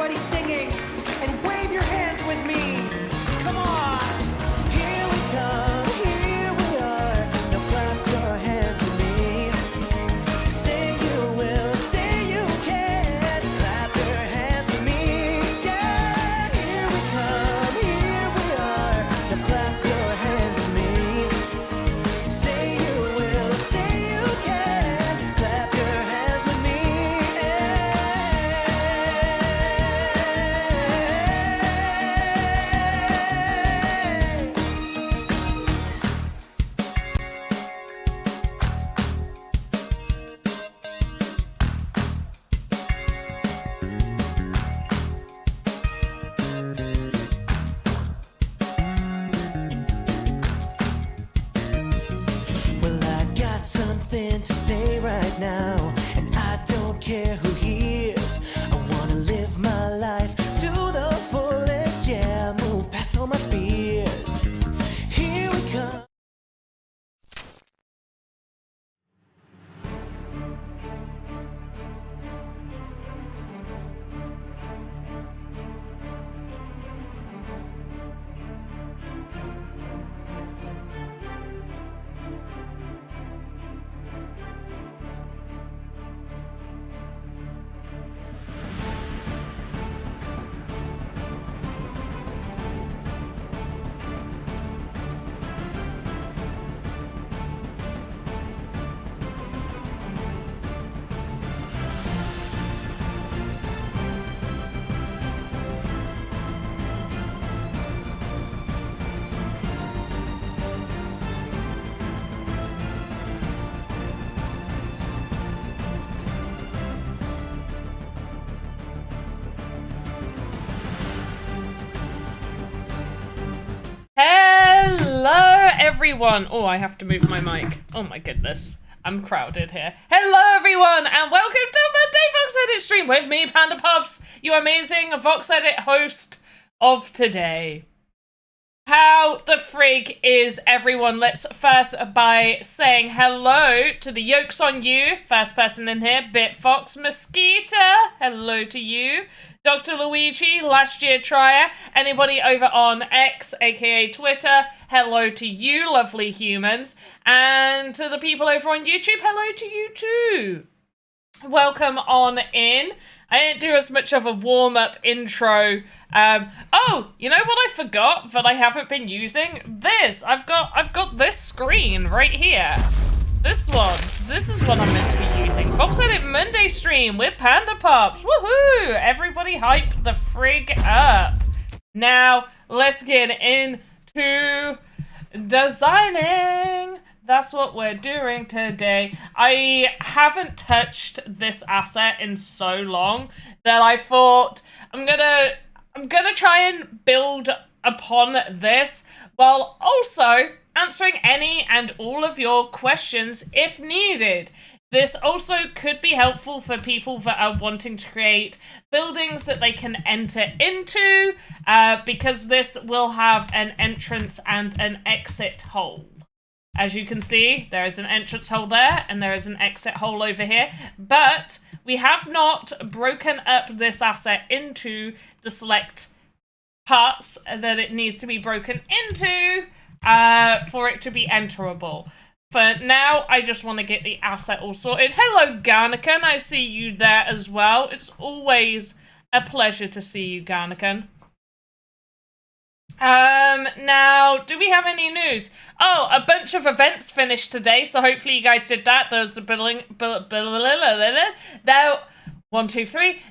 everybody singing and wave your hands with me. Come on. Here we come, here we are. Now clap your hands with me. Say you will, say you can. Clap your hands with me. Yeah. Here we come, here we are. Now clap your hands with me. Say you will, say you can. Clap your hands with me. Well, I got something to say right now, and I don't care who hears. I wanna live my life to the fullest, yeah, move past all my fears. Here we come. Hello everyone. Oh, I have to move my mic. Oh my goodness. I'm crowded here. Hello everyone and welcome to Monday VoxEdit stream with me, Pandapops, you amazing VoxEdit host of today. How the frig is everyone? Let's first by saying hello to the yolks on you. First person in here, BitFox Mosquito. Hello to you. Dr. Luigi, last year trier. Anybody over on X, aka Twitter, hello to you, lovely humans. And to the people over on YouTube, hello to you too. Welcome on in. I didn't do as much of a warm-up intro. Oh, you know what I forgot that I haven't been using? This. I've got this screen right here. This one. This is what I'm meant to be using. VoxEdit Monday stream with Pandapops. Woohoo! Everybody hype the frig up. Now, let's get into designing. That's what we're doing today. I haven't touched this asset in so long that I thought I'm gonna try and build upon this while also answering any and all of your questions if needed. This also could be helpful for people that are wanting to create buildings that they can enter into, because this will have an entrance and an exit hole. As you can see, there is an entrance hole there, and there is an exit hole over here, but we have not broken up this asset into the select parts that it needs to be broken into for it to be enterable. For now, I just want to get the asset all sorted. Hello, Garnican. I see you there as well. It's always a pleasure to see you, Garnican. Now, do we have any news? Oh, a bunch of events finished today, so hopefully you guys did that. There was the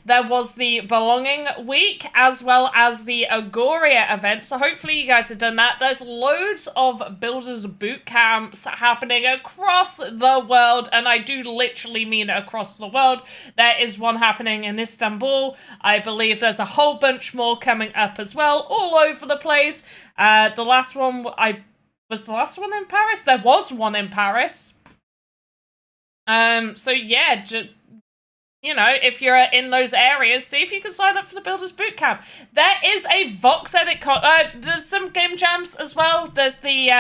There was the Belonging Week, as well as the Agoria event, so hopefully you guys have done that. There's loads of Builders Boot Camps happening across the world, and I do literally mean across the world. There is one happening in Istanbul. I believe there's a whole bunch more coming up as well, all over the place. The last one, was the last one in Paris? There was one in Paris. So yeah, you know, if you're in those areas, see if you can sign up for the Builders Bootcamp. There is a VoxEdit there's some game jams as well. There's the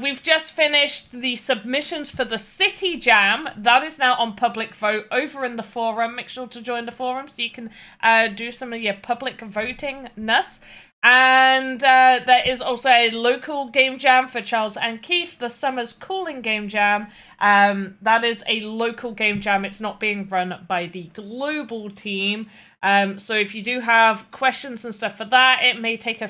We've just finished the submissions for the City Jam. That is now on public vote over in the forum. Make sure to join the forum so you can do some of your public voting-ness. And there is also a local game jam for Charles and Keith, the Summer's Calling Game Jam. That is a local game jam. It's not being run by the global team. So if you do have questions and stuff for that, it may take a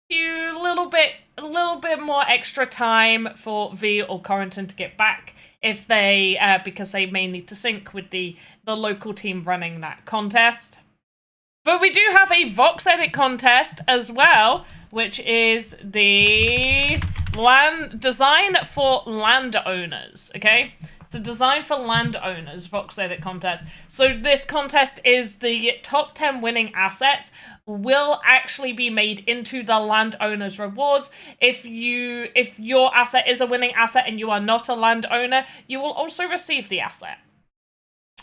little bit more extra time for V or Corrington to get back if they because they may need to sync with the local team running that contest. But we do have a VoxEdit contest as well, which is the land design for landowners, okay? So design for landowners VoxEdit contest. So this contest is the top 10 winning assets will actually be made into the landowners rewards. If your asset is a winning asset and you are not a landowner, you will also receive the asset.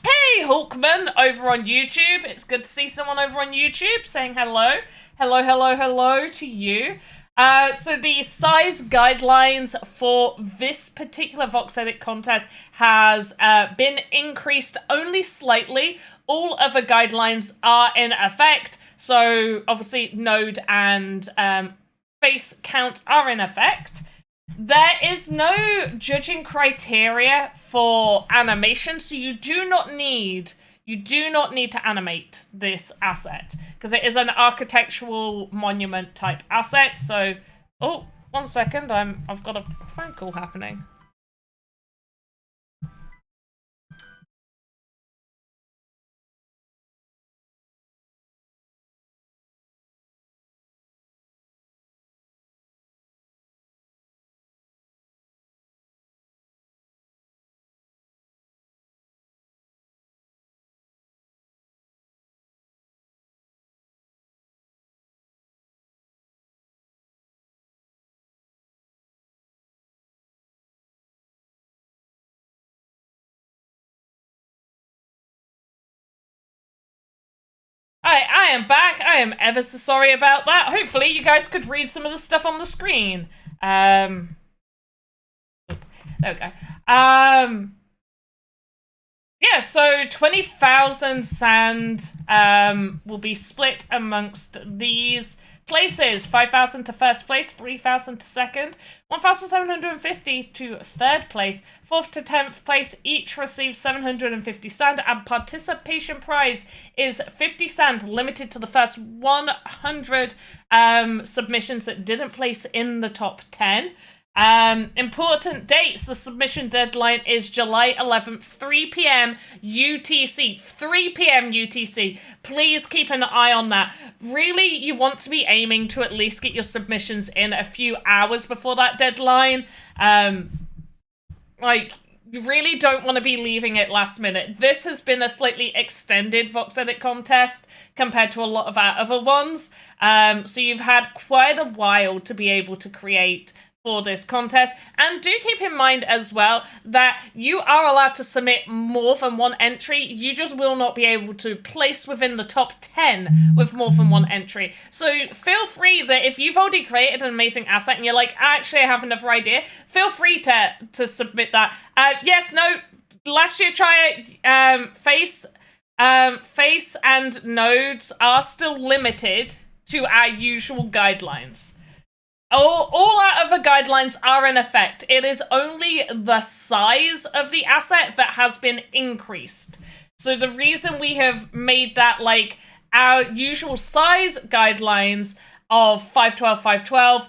Hey, Hulkman over on YouTube. It's good to see someone over on YouTube saying hello. Hello to you. So the size guidelines for this particular VoxEdit contest has been increased only slightly. All other guidelines are in effect. So obviously node and face count are in effect. There is no judging criteria for animation, so you do not need to animate this asset because it is an architectural monument type asset. So, oh, 1 second, I've got a phone call happening. I am back. I am ever so sorry about that. Hopefully you guys could read some of the stuff on the screen. There we go. Yeah, so 20,000 sand will be split amongst these places. 5,000 to first place, 3,000 to second, 1,750 to third place, 4th to 10th place each receive 750 sand, and participation prize is 50 sand, limited to the first 100 submissions that didn't place in the top 10. Important dates. The submission deadline is July 11th, 3 p.m. UTC. 3 p.m. UTC. Please keep an eye on that. Really, you want to be aiming to at least get your submissions in a few hours before that deadline. You really don't want to be leaving it last minute. This has been a slightly extended VoxEdit contest compared to a lot of our other ones. So you've had quite a while to be able to create for this contest. And do keep in mind as well that you are allowed to submit more than one entry. You just will not be able to place within the top 10 with more than one entry. So feel free that if you've already created an amazing asset and you're like, actually I have another idea, feel free to submit that. Yes, no, last year try it. Face and nodes are still limited to our usual guidelines. All our other guidelines are in effect. It is only the size of the asset that has been increased. So the reason we have made that like our usual size guidelines of 512, 512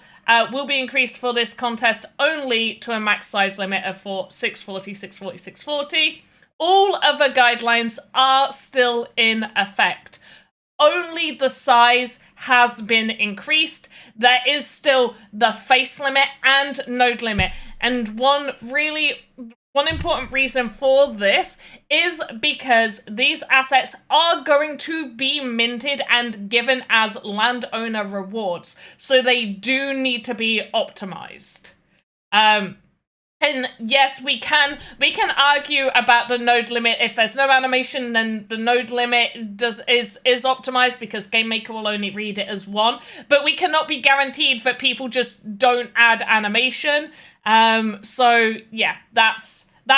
will be increased for this contest only to a max size limit of 640, 640, 640. All other guidelines are still in effect. Only the size has been increased. There is still the face limit and node limit. And one important reason for this is because these assets are going to be minted and given as landowner rewards. So they do need to be optimized. And yes, we can argue about the node limit. If there's no animation, then the node limit is optimized because Game Maker will only read it as one. But we cannot be guaranteed that people just don't add animation. So yeah, that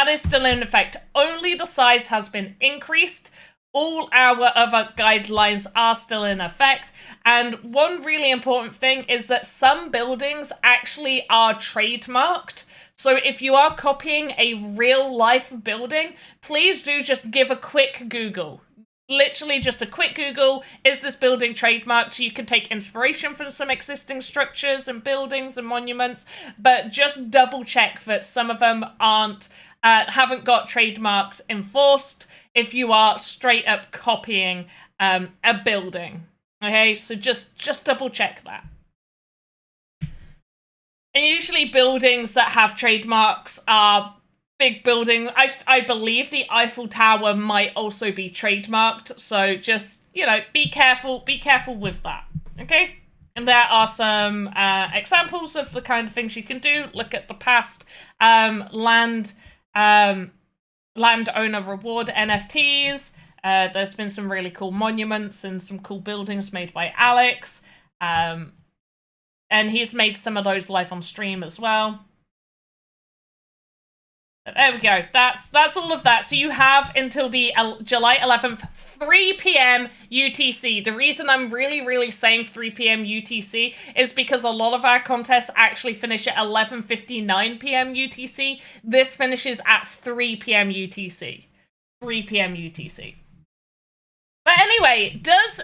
is still in effect. Only the size has been increased. All our other guidelines are still in effect. And one really important thing is that some buildings actually are trademarked. So if you are copying a real life building, please do just give a quick Google. Literally just a quick Google. Is this building trademarked? You can take inspiration from some existing structures and buildings and monuments, but just double check that some of them haven't got trademarked enforced if you are straight up copying a building. Okay, so just double check that. And usually buildings that have trademarks are big building. I believe the Eiffel Tower might also be trademarked. So just, be careful with that. Okay? And there are some examples of the kind of things you can do. Look at the past landowner reward NFTs. There's been some really cool monuments and some cool buildings made by Alex. And he's made some of those live on stream as well. But there we go. That's all of that. So you have until the July 11th, 3 p.m. UTC. The reason I'm really saying 3 p.m. UTC is because a lot of our contests actually finish at 11:59 p.m. UTC. This finishes at 3 p.m. UTC. 3 p.m. UTC. But anyway, does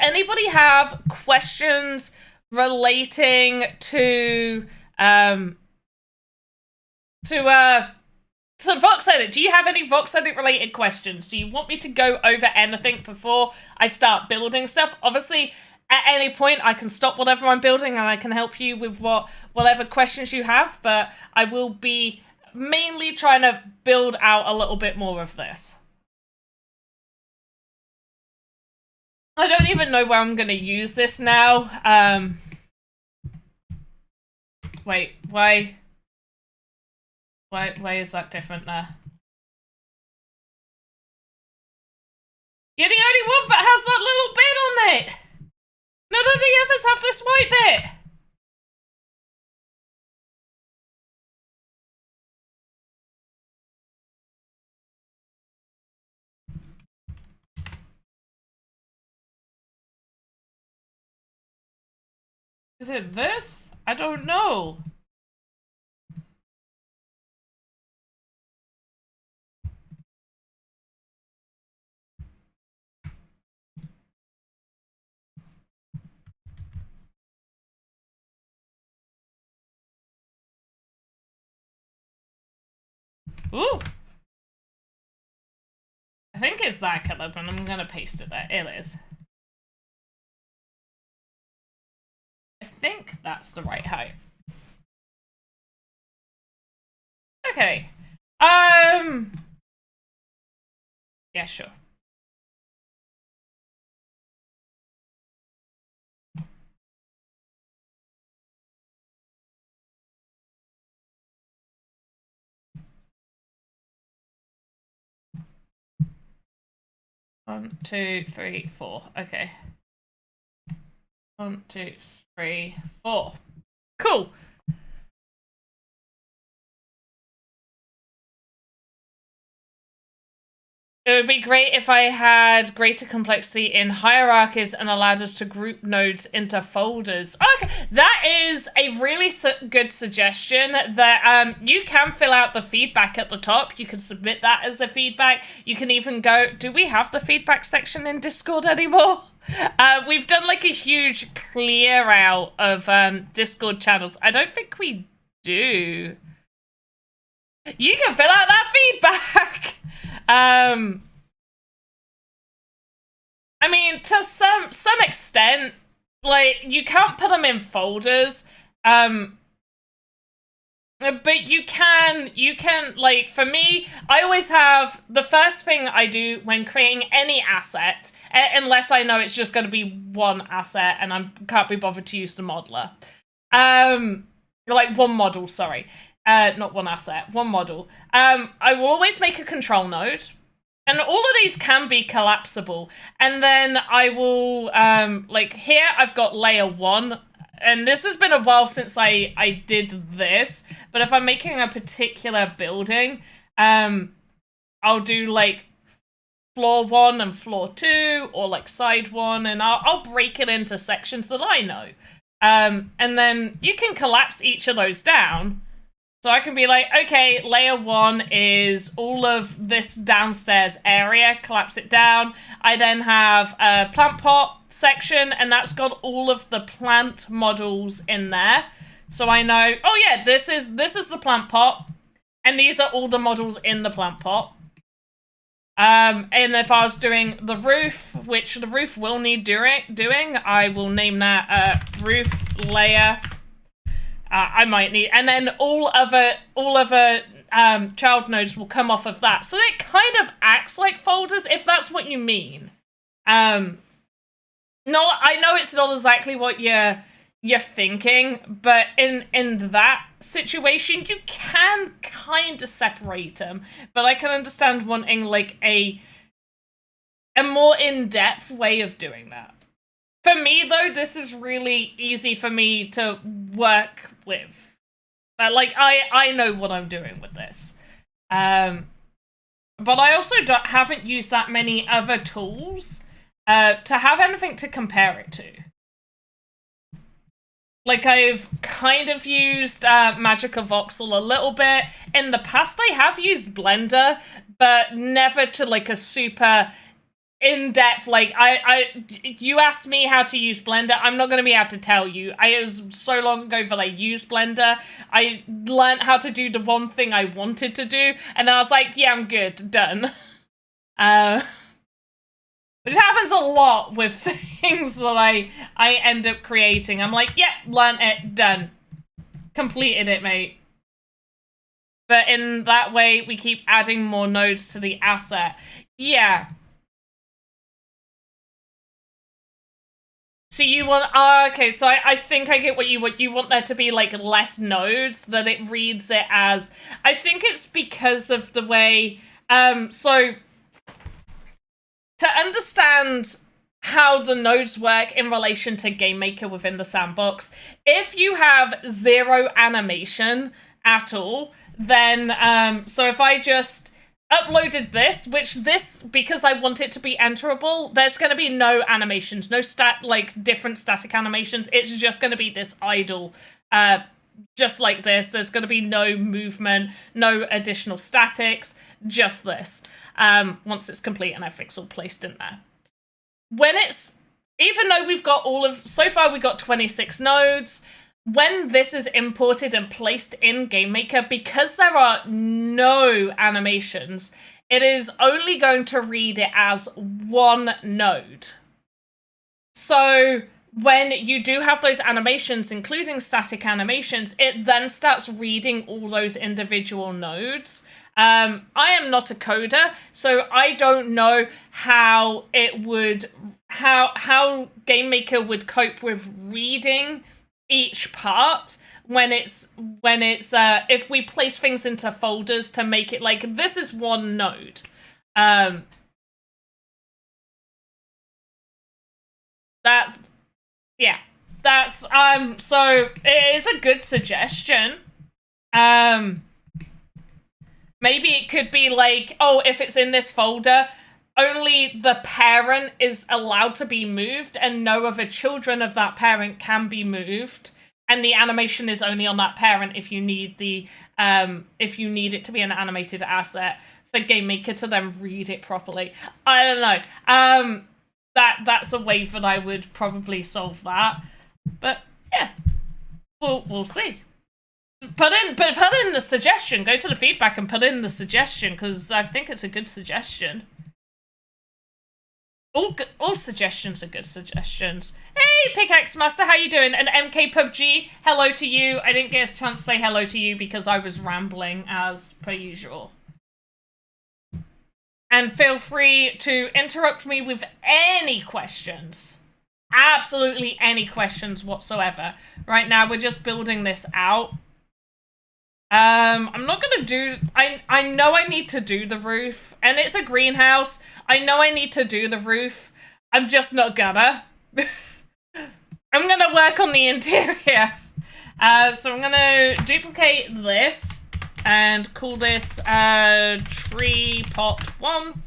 anybody have questions relating to VoxEdit? Do you have any VoxEdit related questions? Do you want me to go over anything before I start building stuff? Obviously, at any point I can stop whatever I'm building and I can help you with whatever questions you have, but I will be mainly trying to build out a little bit more of this. I don't even know where I'm going to use this now. Wait, why is that different there? You're the only one that has that little bit on it! None of the others have this white bit! Is it this? I don't know. Ooh. I think it's that color, but I'm gonna paste it there. It is. I think that's the right height. Okay. Yeah, sure. One, two, three, four. Okay. 1, 2, 3, 4. Cool. It would be great if I had greater complexity in hierarchies and allowed us to group nodes into folders. Okay, that is a really good suggestion. That you can fill out the feedback at the top. You can submit that as a feedback. You can even go, do we have the feedback section in Discord anymore? We've done like a huge clear out of Discord channels. I don't think we do. You can fill out that feedback. I mean, to some extent, like, you can't put them in folders, but you can, like, for me, I always have, the first thing I do when creating any asset, unless I know it's just going to be one asset and I can't be bothered to use the modeler, like, one model, sorry. not one asset, one model. I will always make a control node. And all of these can be collapsible. And then I will, like here I've got layer 1. And this has been a while since I did this. But if I'm making a particular building, I'll do like floor 1 and floor 2, or like side 1. And I'll break it into sections that I know. And then you can collapse each of those down. So I can be like, okay, layer 1 is all of this downstairs area, collapse it down. I then have a plant pot section, and that's got all of the plant models in there. So I know, oh yeah, this is the plant pot, and these are all the models in the plant pot. And if I was doing the roof, which the roof will need doing, I will name that roof layer. I might need, and then all other child nodes will come off of that. So it kind of acts like folders, if that's what you mean. No, I know it's not exactly what you're thinking, but in that situation, you can kind of separate them. But I can understand wanting like a more in-depth way of doing that. For me, though, this is really easy for me to work with. Like, I know what I'm doing with this. But I also haven't used that many other tools to have anything to compare it to. Like, I've kind of used Magica Voxel a little bit. In the past, I have used Blender, but never to, like, a super in-depth, like, you asked me how to use Blender, I'm not going to be able to tell you. It was so long ago that I used Blender. I learned how to do the one thing I wanted to do, and I was like, yeah, I'm good, done. Which happens a lot with things that I end up creating. I'm like, yeah, learned it, done. Completed it, mate. But in that way, we keep adding more nodes to the asset. Yeah. So you want, okay, so I think I get what you want. You want there to be, like, less nodes, that it reads it as, I think it's because of the way, so to understand how the nodes work in relation to Game Maker within the sandbox, if you have 0 animation at all, then, so if I just uploaded this, because I want it to be enterable, there's going to be no animations, no different static animations. It's just going to be this idle, just like this. There's going to be no movement, no additional statics, just this. Once it's complete and everything's all placed in there. Even though we've got so far we got 26 nodes, when this is imported and placed in Game Maker, because there are no animations, it is only going to read it as one node. So when you do have those animations, including static animations, it then starts reading all those individual nodes. I am not a coder, so I don't know how how Game Maker would cope with reading each part when it's if we place things into folders to make it like this is one node. So it is a good suggestion. Maybe it could be like, oh, if it's in this folder, only the parent is allowed to be moved and no other children of that parent can be moved. And the animation is only on that parent if you need if you need it to be an animated asset for Game Maker to then read it properly. I don't know. That's a way that I would probably solve that. But yeah, we'll see. Put in the suggestion. Go to the feedback and put in the suggestion, because I think it's a good suggestion. All suggestions are good suggestions. Hey, Pickaxe Master, how you doing? And MK PUBG, hello to you. I didn't get a chance to say hello to you because I was rambling as per usual. And feel free to interrupt me with any questions. Absolutely any questions whatsoever. Right now, we're just building this out. I'm not gonna do... I know I need to do the roof, and it's a greenhouse. I know I need to do the roof. I'm just not gonna. I'm gonna work on the interior. So I'm gonna duplicate this and call this tree pot 1.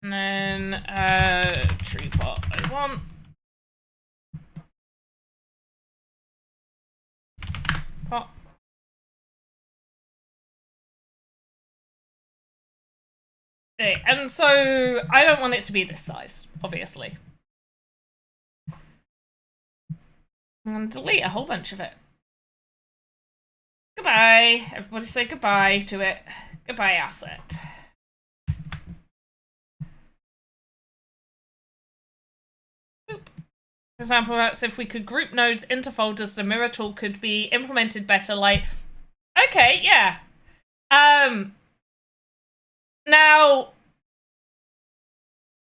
And then tree pot 1. Pot. Okay, and so I don't want it to be this size, obviously. I'm gonna delete a whole bunch of it. Goodbye. Everybody say goodbye to it. Goodbye, asset. For example, perhaps if we could group nodes into folders, the mirror tool could be implemented better, like... Okay, yeah. Now...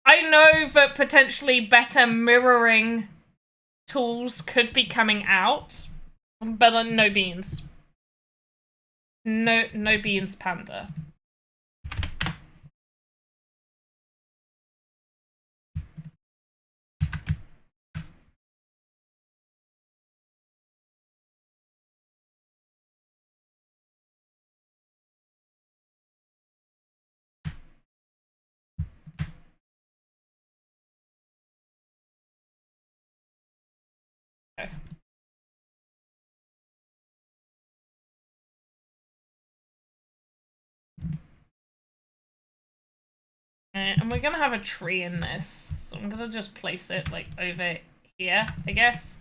I know that potentially better mirroring tools could be coming out, but no beans. No beans, Panda. Okay. And we're gonna have a tree in this, so I'm gonna just place it like over here, I guess.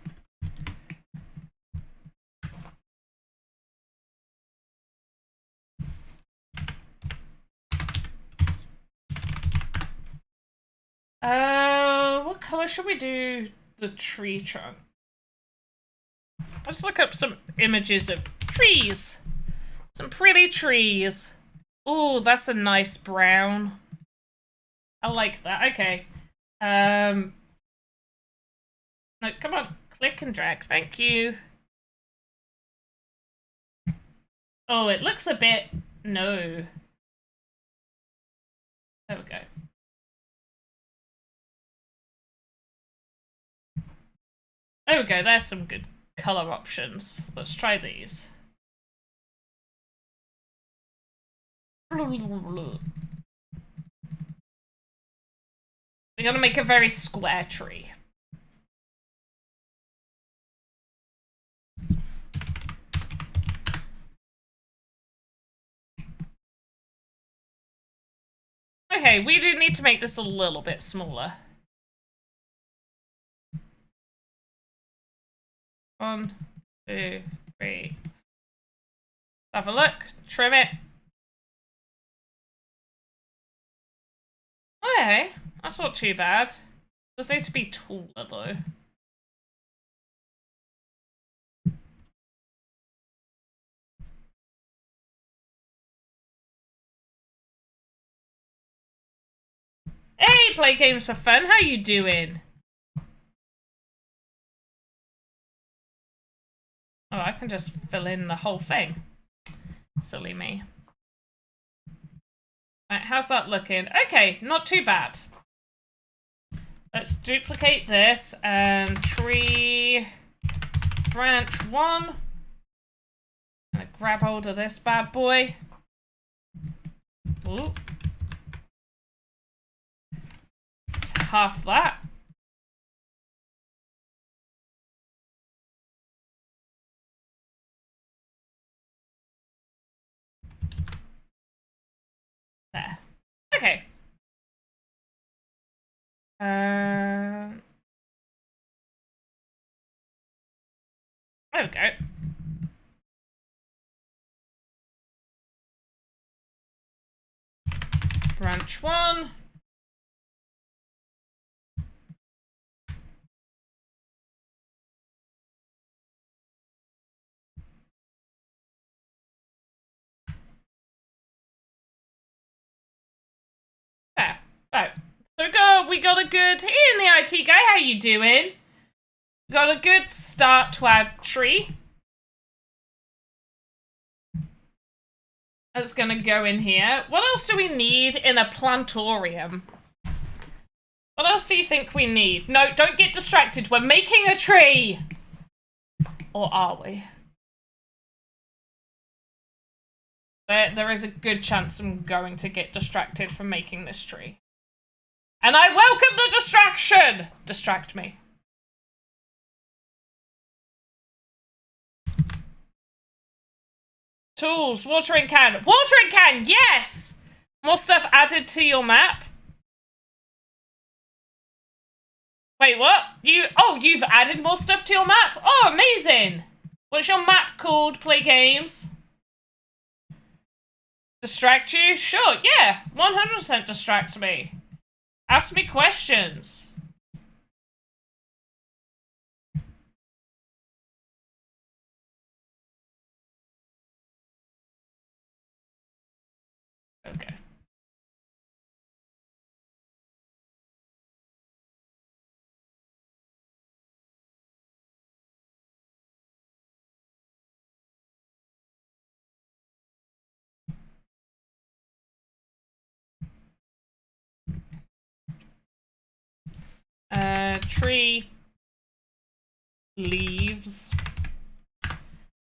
What color should we do the tree trunk? Let's look up some images of trees. Some pretty trees. Ooh, that's a nice brown. I like that. Okay. No, come on. Click and drag. Thank you. Oh, it looks a bit... No. There we go. There we go. There's some good color options. Let's try these. We're gonna make a very square tree. Okay, we do need to make this a little bit smaller. 1, 2, 3. Have a look. Trim it. Okay, that's not too bad. Does need to be taller though. Hey, play games for fun. How you doing? Oh, I can just fill in the whole thing. Silly me. Right, how's that looking? Okay, not too bad. Let's duplicate this and tree branch 1. I'm gonna grab hold of this bad boy. Ooh. It's half that. There. Okay. There we go. Branch 1. There. Right. So we got a good... Hey, in the IT guy, how you doing? Got a good start to our tree. That's gonna go in here. What else do we need in a plantorium? What else do you think we need? No, don't get distracted. We're making a tree. Or are we? There is a good chance I'm going to get distracted from making this tree. And I welcome the distraction! Distract me. Tools, watering can. Watering can, yes! More stuff added to your map. Wait, what? You've added more stuff to your map? Oh, amazing! What's your map called, Play Games? Distract you? Sure, yeah. 100% distract me. Ask me questions. Okay. Tree leaves.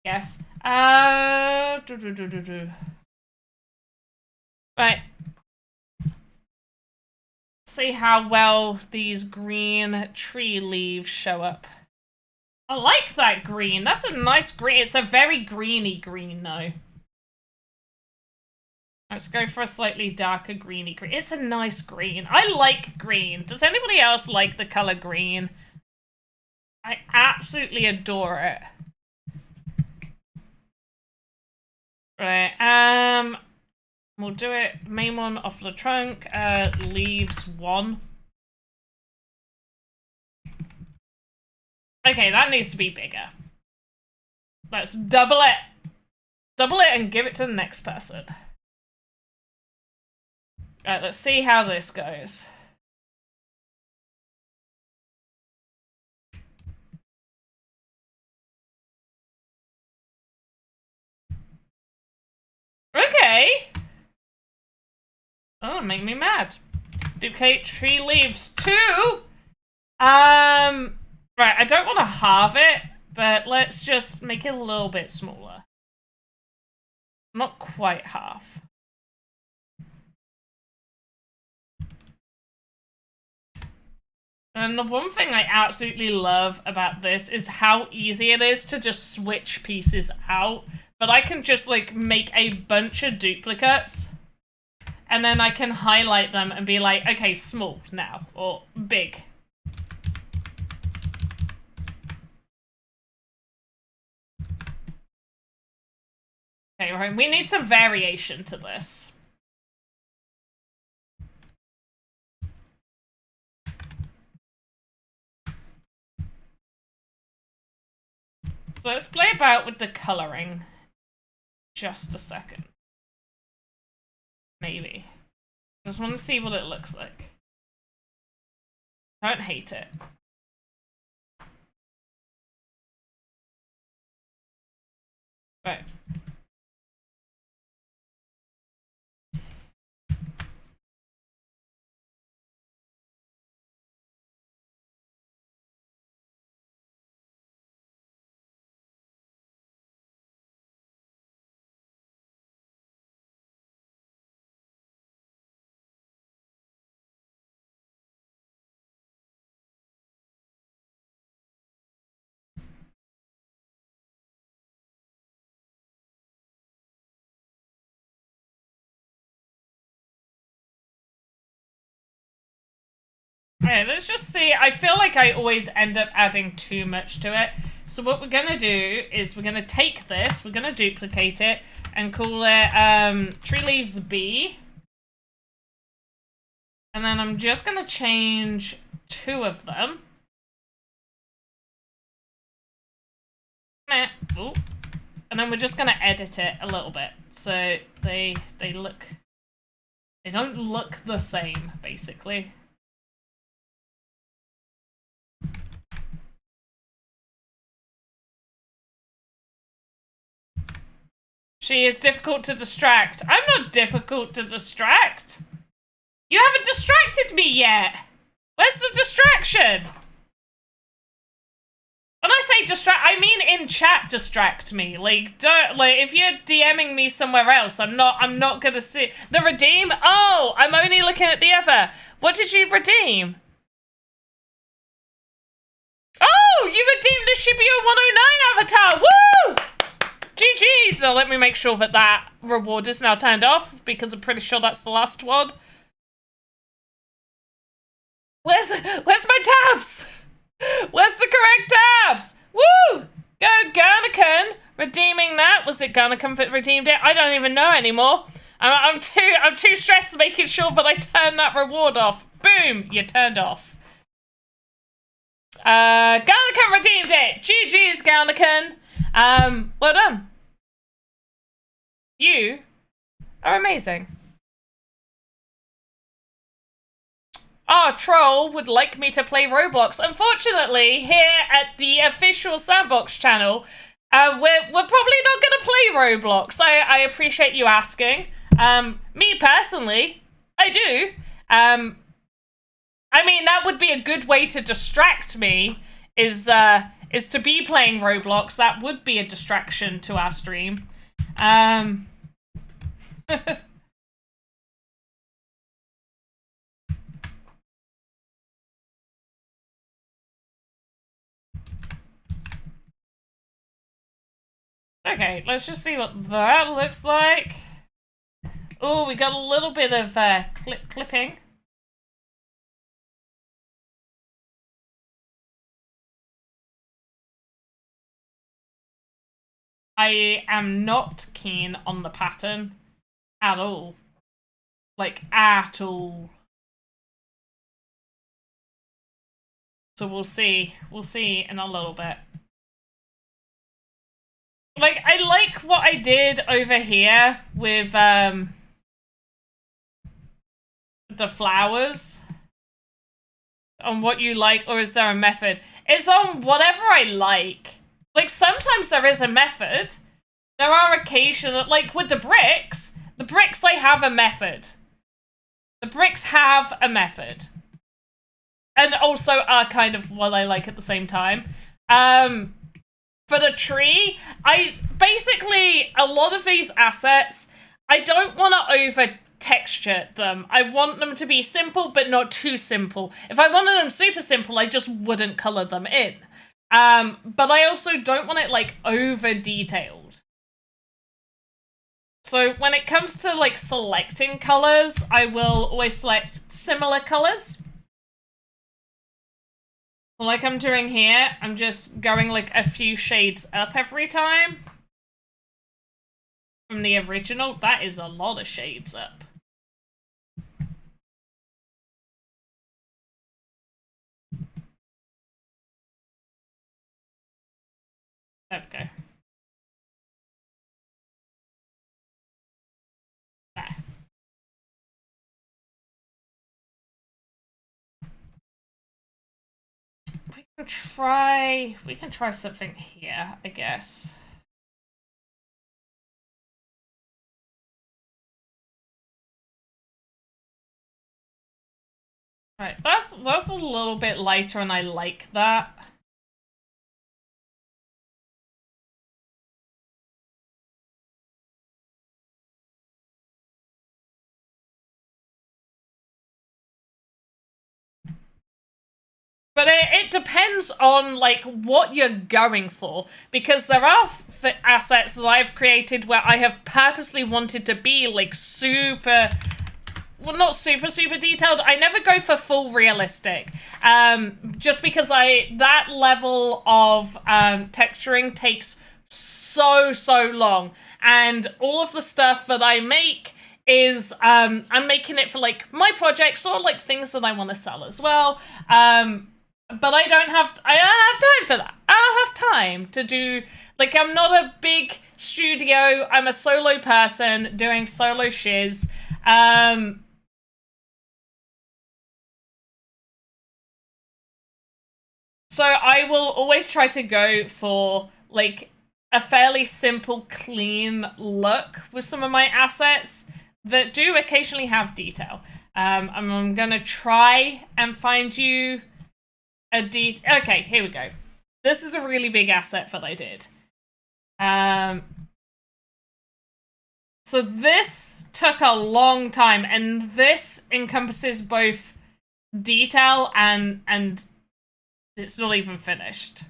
Yes. Right. See how well these green tree leaves show up. I like that green. That's a nice green. It's a very greeny green, though. Let's go for a slightly darker greeny green. It's a nice green. I like green. Does anybody else like the color green? I absolutely adore it. Right, we'll do it. Main one off the trunk. Leaves 1. Okay, that needs to be bigger. Let's double it. Double it and give it to the next person. Alright, let's see how this goes. Okay. Oh, make me mad. Duplicate tree leaves 2. Right, I don't want to halve it, but let's just make it a little bit smaller. Not quite half. And the one thing I absolutely love about this is how easy it is to just switch pieces out. But I can just, like, make a bunch of duplicates. And then I can highlight them and be like, okay, small now. Or big. Okay, right. We need some variation to this. So let's play about with the coloring. Just a second. Maybe. Just want to see what it looks like. Don't hate it. Right. Alright, let's just see. I feel like I always end up adding too much to it. So what we're gonna do is we're gonna take this, we're gonna duplicate it, and call it tree leaves B. And then I'm just gonna change 2 of them. Ooh. And then we're just gonna edit it a little bit. So they don't look the same, basically. She is difficult to distract. I'm not difficult to distract. You haven't distracted me yet. Where's the distraction? When I say distract, I mean in chat distract me. Like, don't, like, if you're DMing me somewhere else, I'm not gonna see. The redeem? Oh, I'm only looking at the other. What did you redeem? Oh, you redeemed the Shibio 109 avatar. Woo! GG's. Now let me make sure that that reward is now turned off, because I'm pretty sure that's the last one. Where's my tabs? Where's the correct tabs? Woo! Go Garnican. Redeeming that. Was it Garnican that redeemed it? I don't even know anymore. I'm too stressed making sure that I turn that reward off. Boom! You turned off. Garnican redeemed it. GG's Garnican. Well done. You are amazing. Our troll would like me to play Roblox. Unfortunately, here at the official Sandbox channel, we're probably not going to play Roblox. I appreciate you asking. Me personally, I do. I mean, that would be a good way to distract me, is to be playing Roblox. That would be a distraction to our stream. Okay, let's just see what that looks like. Oh, we got a little bit of clipping. I am not keen on the pattern at all. Like, at all. So we'll see. We'll see in a little bit. Like, I like what I did over here with the flowers. On what you like, or is there a method? It's on whatever I like. Like, sometimes there is a method. There are occasional, like with the bricks I have a method. The bricks have a method. And also are kind of what I like at the same time. For the tree, basically, a lot of these assets, I don't want to over texture them. I want them to be simple, but not too simple. If I wanted them super simple, I just wouldn't color them in. But I also don't want it, like, over detailed. So when it comes to, like, selecting colors, I will always select similar colors. So like I'm doing here, I'm just going, like, a few shades up every time. From the original, that is a lot of shades up. There we go. There. We can try something here, I guess. Right, that's a little bit lighter and I like that. But it depends on, like, what you're going for. Because there are assets that I've created where I have purposely wanted to be, like, super... Well, not super detailed. I never go for full realistic. Just because that level of texturing takes so long. And all of the stuff that I make is I'm making it for, like, my projects or, like, things that I want to sell as well. But I don't have time for that. I don't have time to do, like, I'm not a big studio. I'm a solo person doing solo shiz. So I will always try to go for, like, a fairly simple, clean look with some of my assets that do occasionally have detail. I'm gonna try and find you a okay, here we go. This is a really big asset that I did. So this took a long time, and this encompasses both detail and it's not even finished.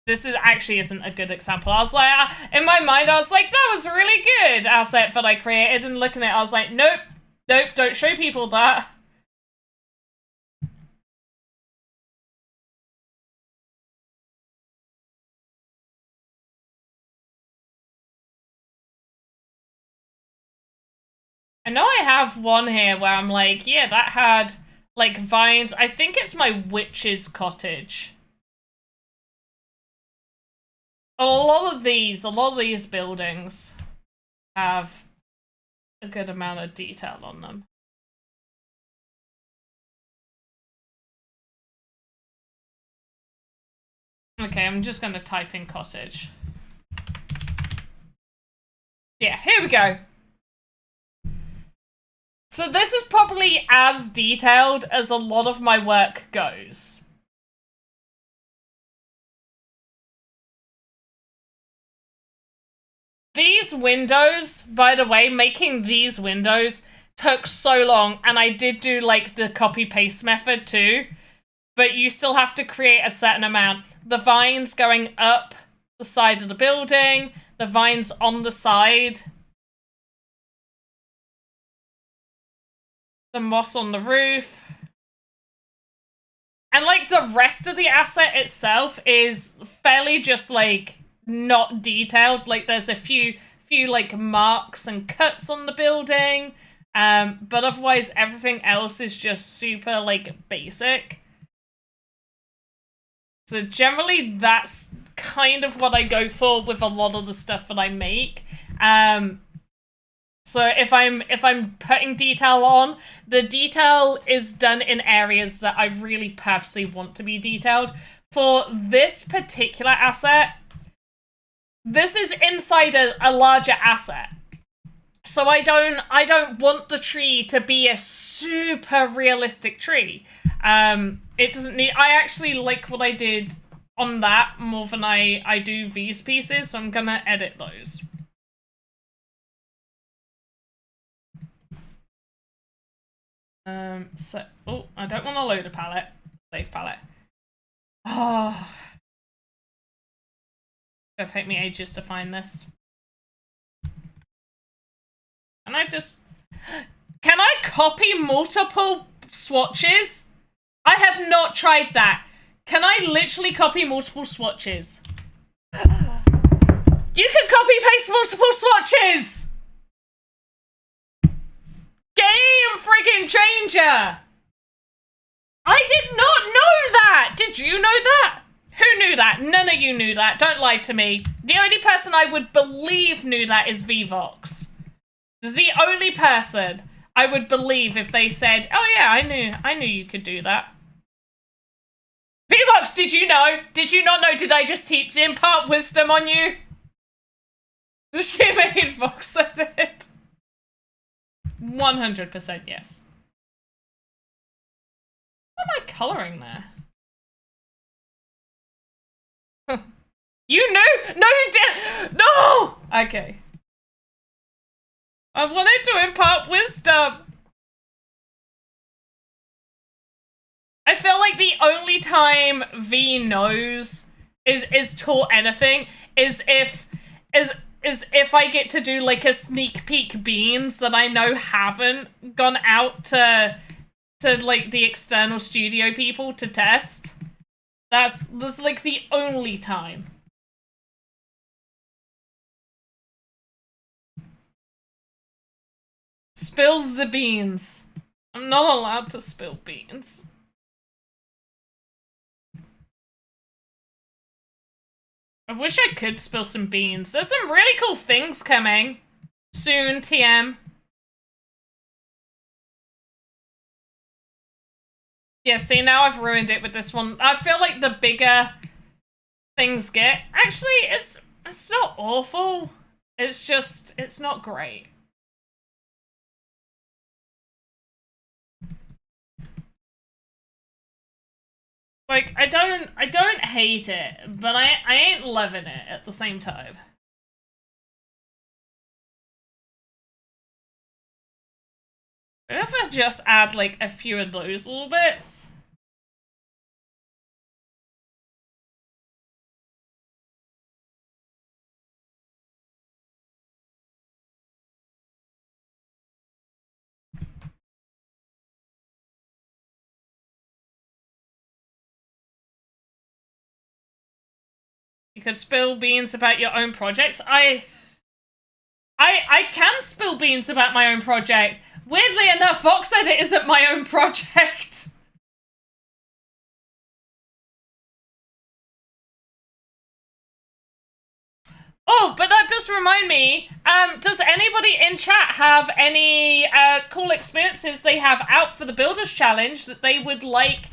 This actually isn't a good example. I was like, in my mind, I was like, that was a really good asset that I created, and looking at it, I was like, nope, don't show people that. I know I have one here where I'm like, yeah, that had, like, vines. I think it's my witch's cottage. A lot of these buildings have a good amount of detail on them. Okay, I'm just gonna type in cottage. Yeah, here we go. So this is probably as detailed as a lot of my work goes. These windows, by the way, making these windows took so long, and I did do like the copy-paste method too, but you still have to create a certain amount. The vines going up the side of the building, the vines on the side, the moss on the roof. And like the rest of the asset itself is fairly just like not detailed. Like there's a few like marks and cuts on the building. But otherwise everything else is just super like basic. So generally that's kind of what I go for with a lot of the stuff that I make. So if I'm putting detail on, the detail is done in areas that I really purposely want to be detailed. For this particular asset, this is inside a larger asset. So I don't want the tree to be a super realistic tree. It doesn't need, I actually like what I did on that more than I do these pieces, so I'm gonna edit those. So, oh, I don't want to load a palette. Save palette. Oh. It's gonna take me ages to find this. Can I copy multiple swatches? I have not tried that. Can I literally copy multiple swatches? You can copy paste multiple swatches! Game freaking changer! I did not know that! Did you know that? Who knew that? None of you knew that. Don't lie to me. The only person I would believe knew that is VVox. This is the only person I would believe if they said, oh yeah, I knew you could do that. VVox, did you know? Did you not know? Did I just impart wisdom on you? She made VoxEdit. 100% yes. What am I colouring there? You knew? No, you didn't! No! Okay. I wanted to impart wisdom. I feel like the only time V knows is taught anything is if I get to do like a sneak peek beans that I know haven't gone out to like the external studio people to test. That's like the only time. Spills the beans. I'm not allowed to spill beans. I wish I could spill some beans. There's some really cool things coming soon, TM. Yeah, see, now I've ruined it with this one. I feel like the bigger things get... Actually, It's not awful. It's just, it's not great. Like, I don't hate it, but I ain't loving it at the same time. If I just add, like, a few of those little bits. You could spill beans about your own projects. I can spill beans about my own project. Weirdly enough, VoxEdit isn't my own project. Oh, but that does remind me, does anybody in chat have any cool experiences they have out for the Builders Challenge that they would like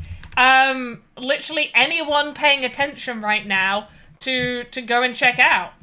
literally anyone paying attention right now to go and check out?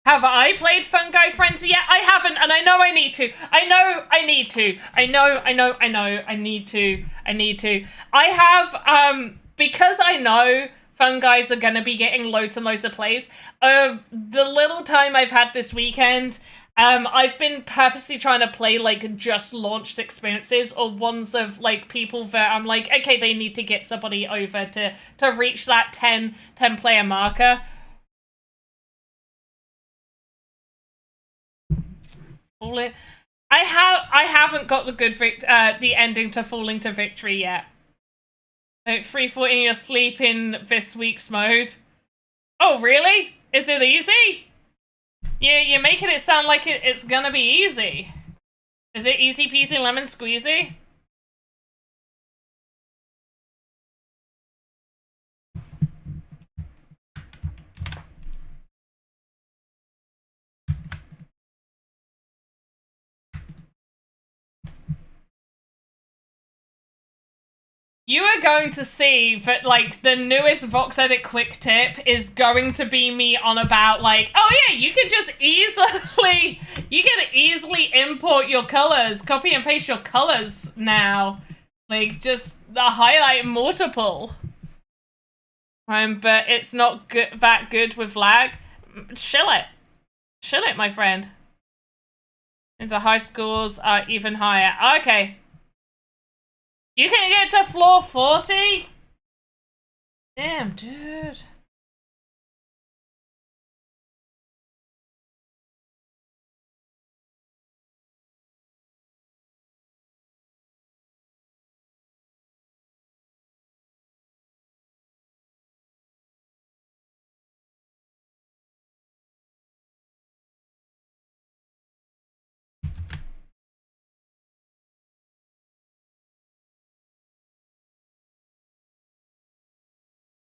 Have I played Fungi Frenzy yet? I haven't, and I know I need to. I know I need to. I know I need to. I have, because I know Fungi's are gonna be getting loads and loads of plays, the little time I've had this weekend, I've been purposely trying to play, like, just launched experiences, or ones of, like, people that I'm like, okay, they need to get somebody over to reach that 10 player marker. I haven't got the good the ending to Falling to Victory yet. Like, free falling your sleep in this week's mode. Oh, really? Is it easy? You're making it sound like it's gonna be easy. Is it easy peasy lemon squeezy? You are going to see that, like, the newest VoxEdit quick tip is going to be me on about, like, oh yeah, you can just easily, import your colors, copy and paste your colors now. Like, just highlight multiple. But it's not that good with lag. Chill it. Chill it, my friend. Into high scores are even higher. Okay. You can get to floor 40? Damn, dude.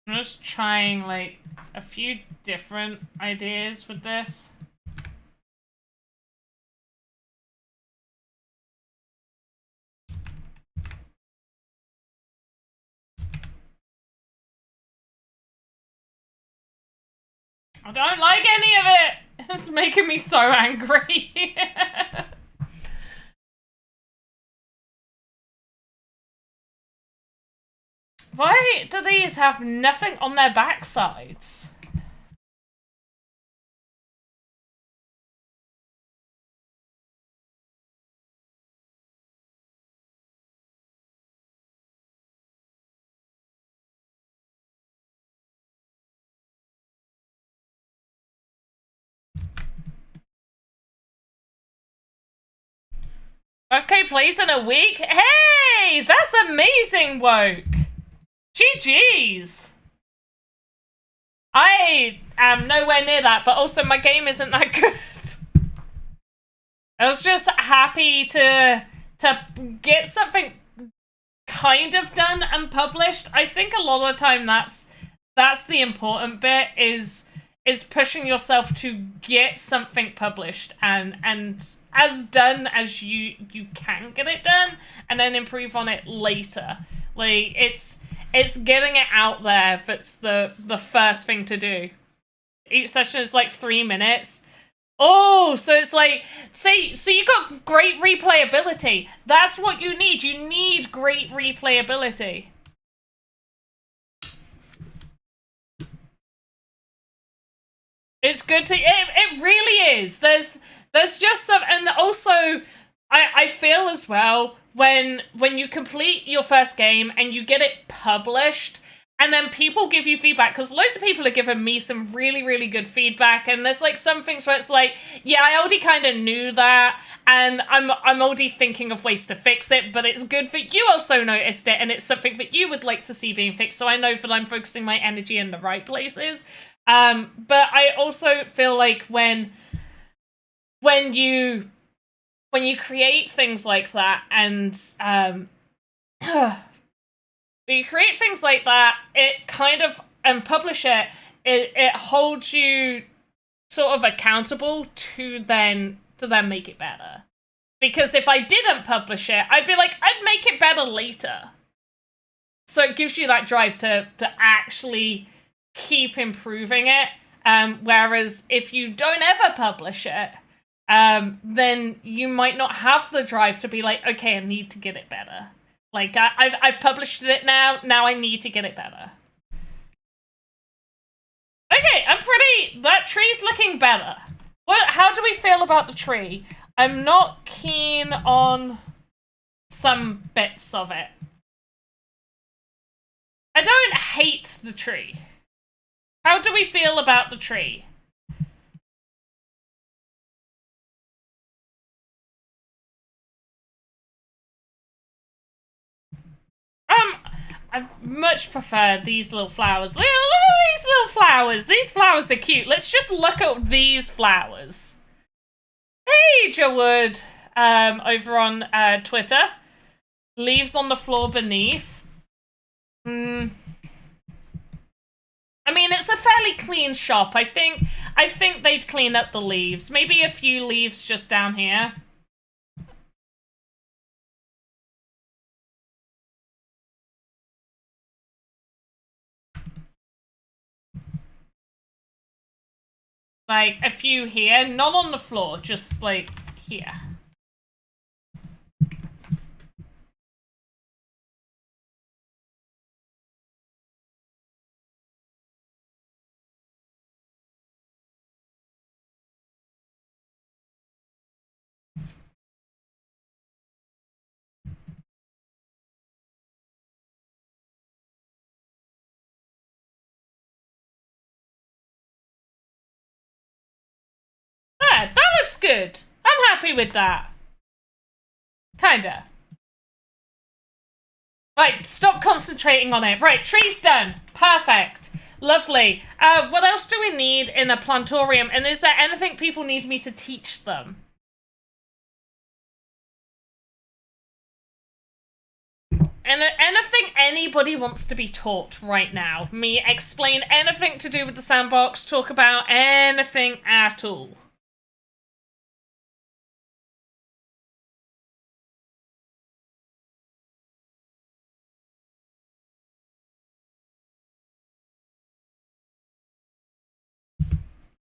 I'm just trying, like, a few different ideas with this. I don't like any of it! It's making me so angry. Why do these have nothing on their backsides? Okay, plays in a week? Hey! That's amazing, Woke! GG's! I am nowhere near that, but also my game isn't that good. I was just happy to get something kind of done and published. I think a lot of the time that's the important bit is pushing yourself to get something published and as done as you can get it done, and then improve on it later. Like it's getting it out there that's the first thing to do. Each session is like 3 minutes. Oh, so it's like, see, so you got great replayability. That's what you need. You need great replayability. It's good to, it really is. There's just some, and also, I feel as well, when you complete your first game and you get it published, and then people give you feedback, because loads of people are giving me some really, really good feedback, and there's like some things where it's like, yeah, I already kind of knew that, and I'm already thinking of ways to fix it, but it's good that you also noticed it, and it's something that you would like to see being fixed, so I know that I'm focusing my energy in the right places. But I also feel like when you create things like that, and when you create things like that, it kind of, and publish it, it holds you sort of accountable to then make it better. Because if I didn't publish it, I'd be like, I'd make it better later. So it gives you that drive to actually keep improving it. Whereas if you don't ever publish it, then you might not have the drive to be like, okay, I need to get it better. Like, I've published it now I need to get it better. Okay, that tree's looking better. How do we feel about the tree? I'm not keen on some bits of it. I don't hate the tree. How do we feel about the tree? I much prefer these little flowers. Look at these little flowers. These flowers are cute. Let's just look at these flowers. Hey, Jowood, over on Twitter. Leaves on the floor beneath. I mean, it's a fairly clean shop. I think they'd clean up the leaves. Maybe a few leaves just down here. Like, a few here, not on the floor, just, like, here. That looks good. I'm happy with that. Kinda. Right, stop concentrating on it. Right, tree's done. Perfect. Lovely. What else do we need in a plantorium? And is there anything people need me to teach them? And anything anybody wants to be taught right now? Me explain anything to do with the sandbox, talk about anything at all.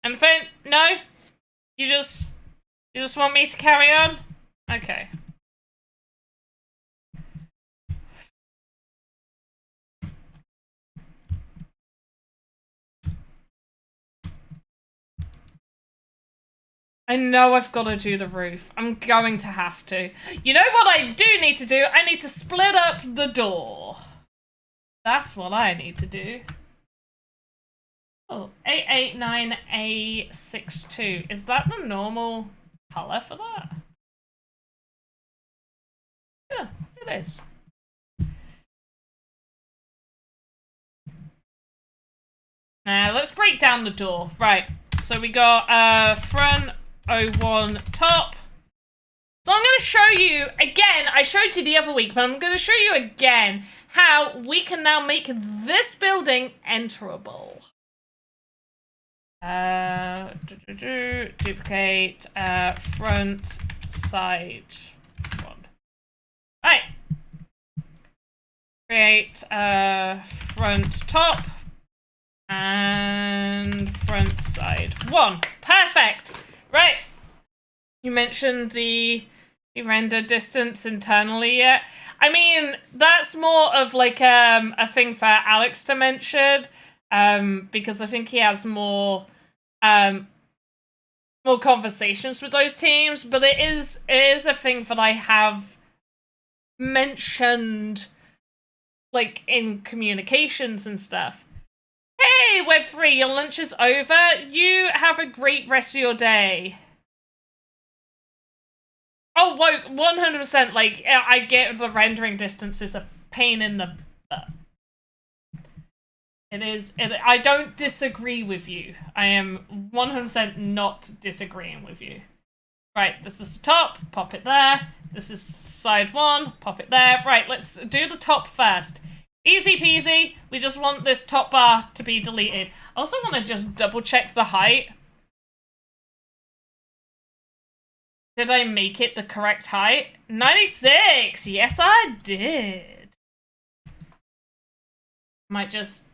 Anything? No? You just want me to carry on? Okay. I know I've got to do the roof. I'm going to have to. You know what I do need to do? I need to split up the door. That's what I need to do. Oh, 889A62. Is that the normal color for that? Yeah, it is. Now, let's break down the door. Right, so we got front 01 top, So I'm going to show you again. I showed you the other week, but I'm going to show you again how we can now make this building enterable. Duplicate front side one. Right. Create front top and front side one. Perfect. Right. You mentioned the render distance internally yet? I mean, that's more of like a thing for Alex to mention, because I think he has more conversations with those teams. But it is a thing that I have mentioned, like in communications and stuff. Hey, Web3, your lunch is over. You have a great rest of your day. Oh, 100%, like, I get the rendering distance is a pain in the butt. I don't disagree with you. I am 100% not disagreeing with you. Right, this is the top, pop it there. This is side one, pop it there. Right, let's do the top first. Easy peasy, we just want this top bar to be deleted. I also want to just double check the height. Did I make it the correct height? 96! Yes, I did. Might just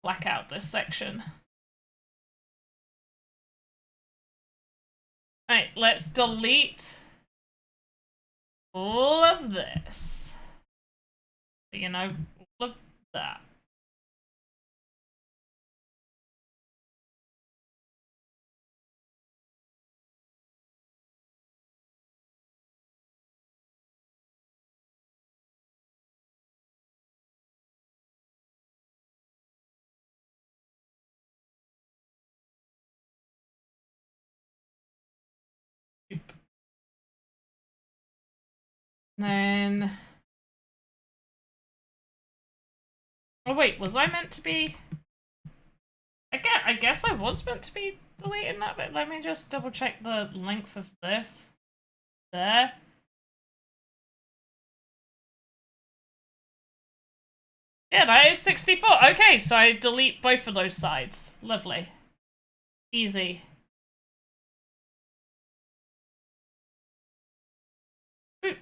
black out this section. Right, let's delete all of this. You know, all of that. Then... Oh wait, was I meant to be... I guess I was meant to be deleting that bit. Let me just double check the length of this. There. Yeah, that is 64. Okay, so I delete both of those sides. Lovely. Easy. Boop.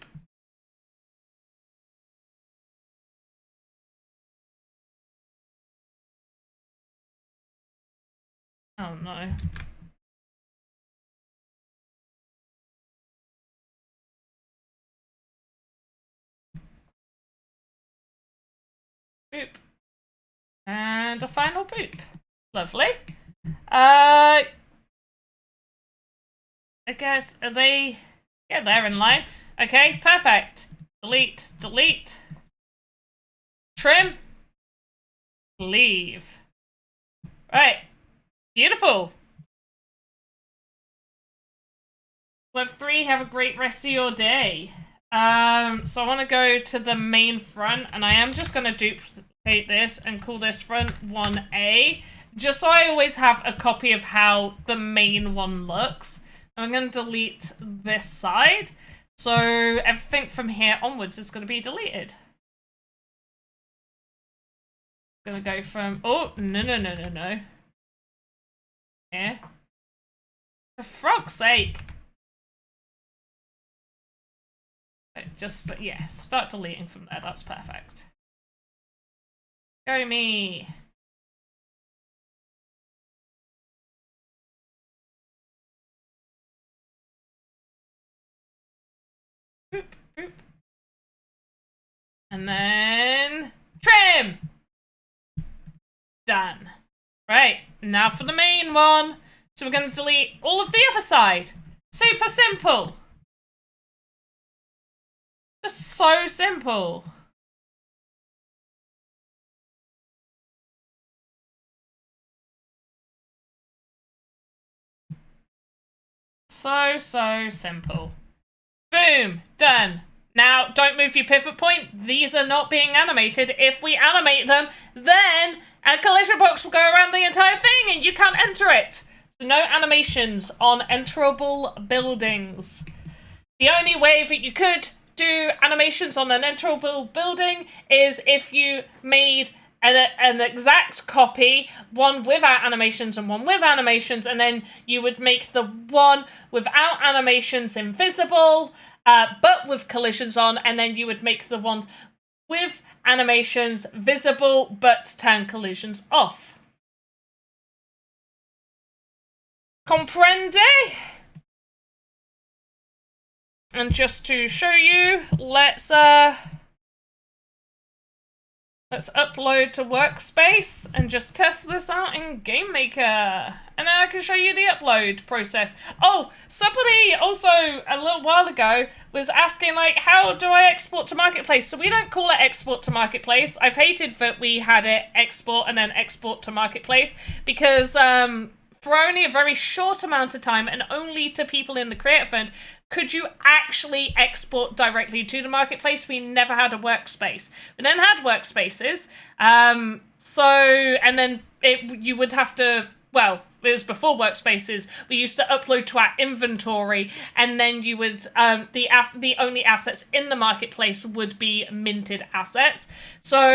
Oh no. Boop. And a final boop. Lovely. I guess, are they... Yeah, they're in line. Okay, perfect. Delete, delete. Trim. Leave. Right. Beautiful. Web3, have a great rest of your day. So I want to go to the main front, and I am just going to duplicate this and call this front 1A, just so I always have a copy of how the main one looks. I'm going to delete this side, so everything from here onwards is going to be deleted. Going to go from... Oh, no. Here. For frog's sake. Just, yeah, start deleting from there. That's perfect. Go me. Boop, boop. And then trim. Done. Right, now for the main one. So we're going to delete all of the other side. Super simple. Just so simple. So simple. Boom, done. Now, don't move your pivot point. These are not being animated. If we animate them, then a collision box will go around the entire thing and you can't enter it. So no animations on enterable buildings. The only way that you could do animations on an enterable building is if you made an exact copy, one without animations and one with animations, and then you would make the one without animations invisible, but with collisions on, and then you would make the one with animations visible, but turn collisions off. Comprende? And just to show you, let's upload to Workspace and just test this out in Game Maker. And then I can show you the upload process. Oh, somebody also a little while ago was asking, like, how do I export to Marketplace? So we don't call it export to Marketplace. I've hated that we had it export and then export to Marketplace because for only a very short amount of time and only to people in the Creator Fund could you actually export directly to the Marketplace. We never had a workspace. We then had workspaces. And then you would have to, well, it was before workspaces. We used to upload to our inventory, and then you would, the only assets in the Marketplace would be minted assets. So,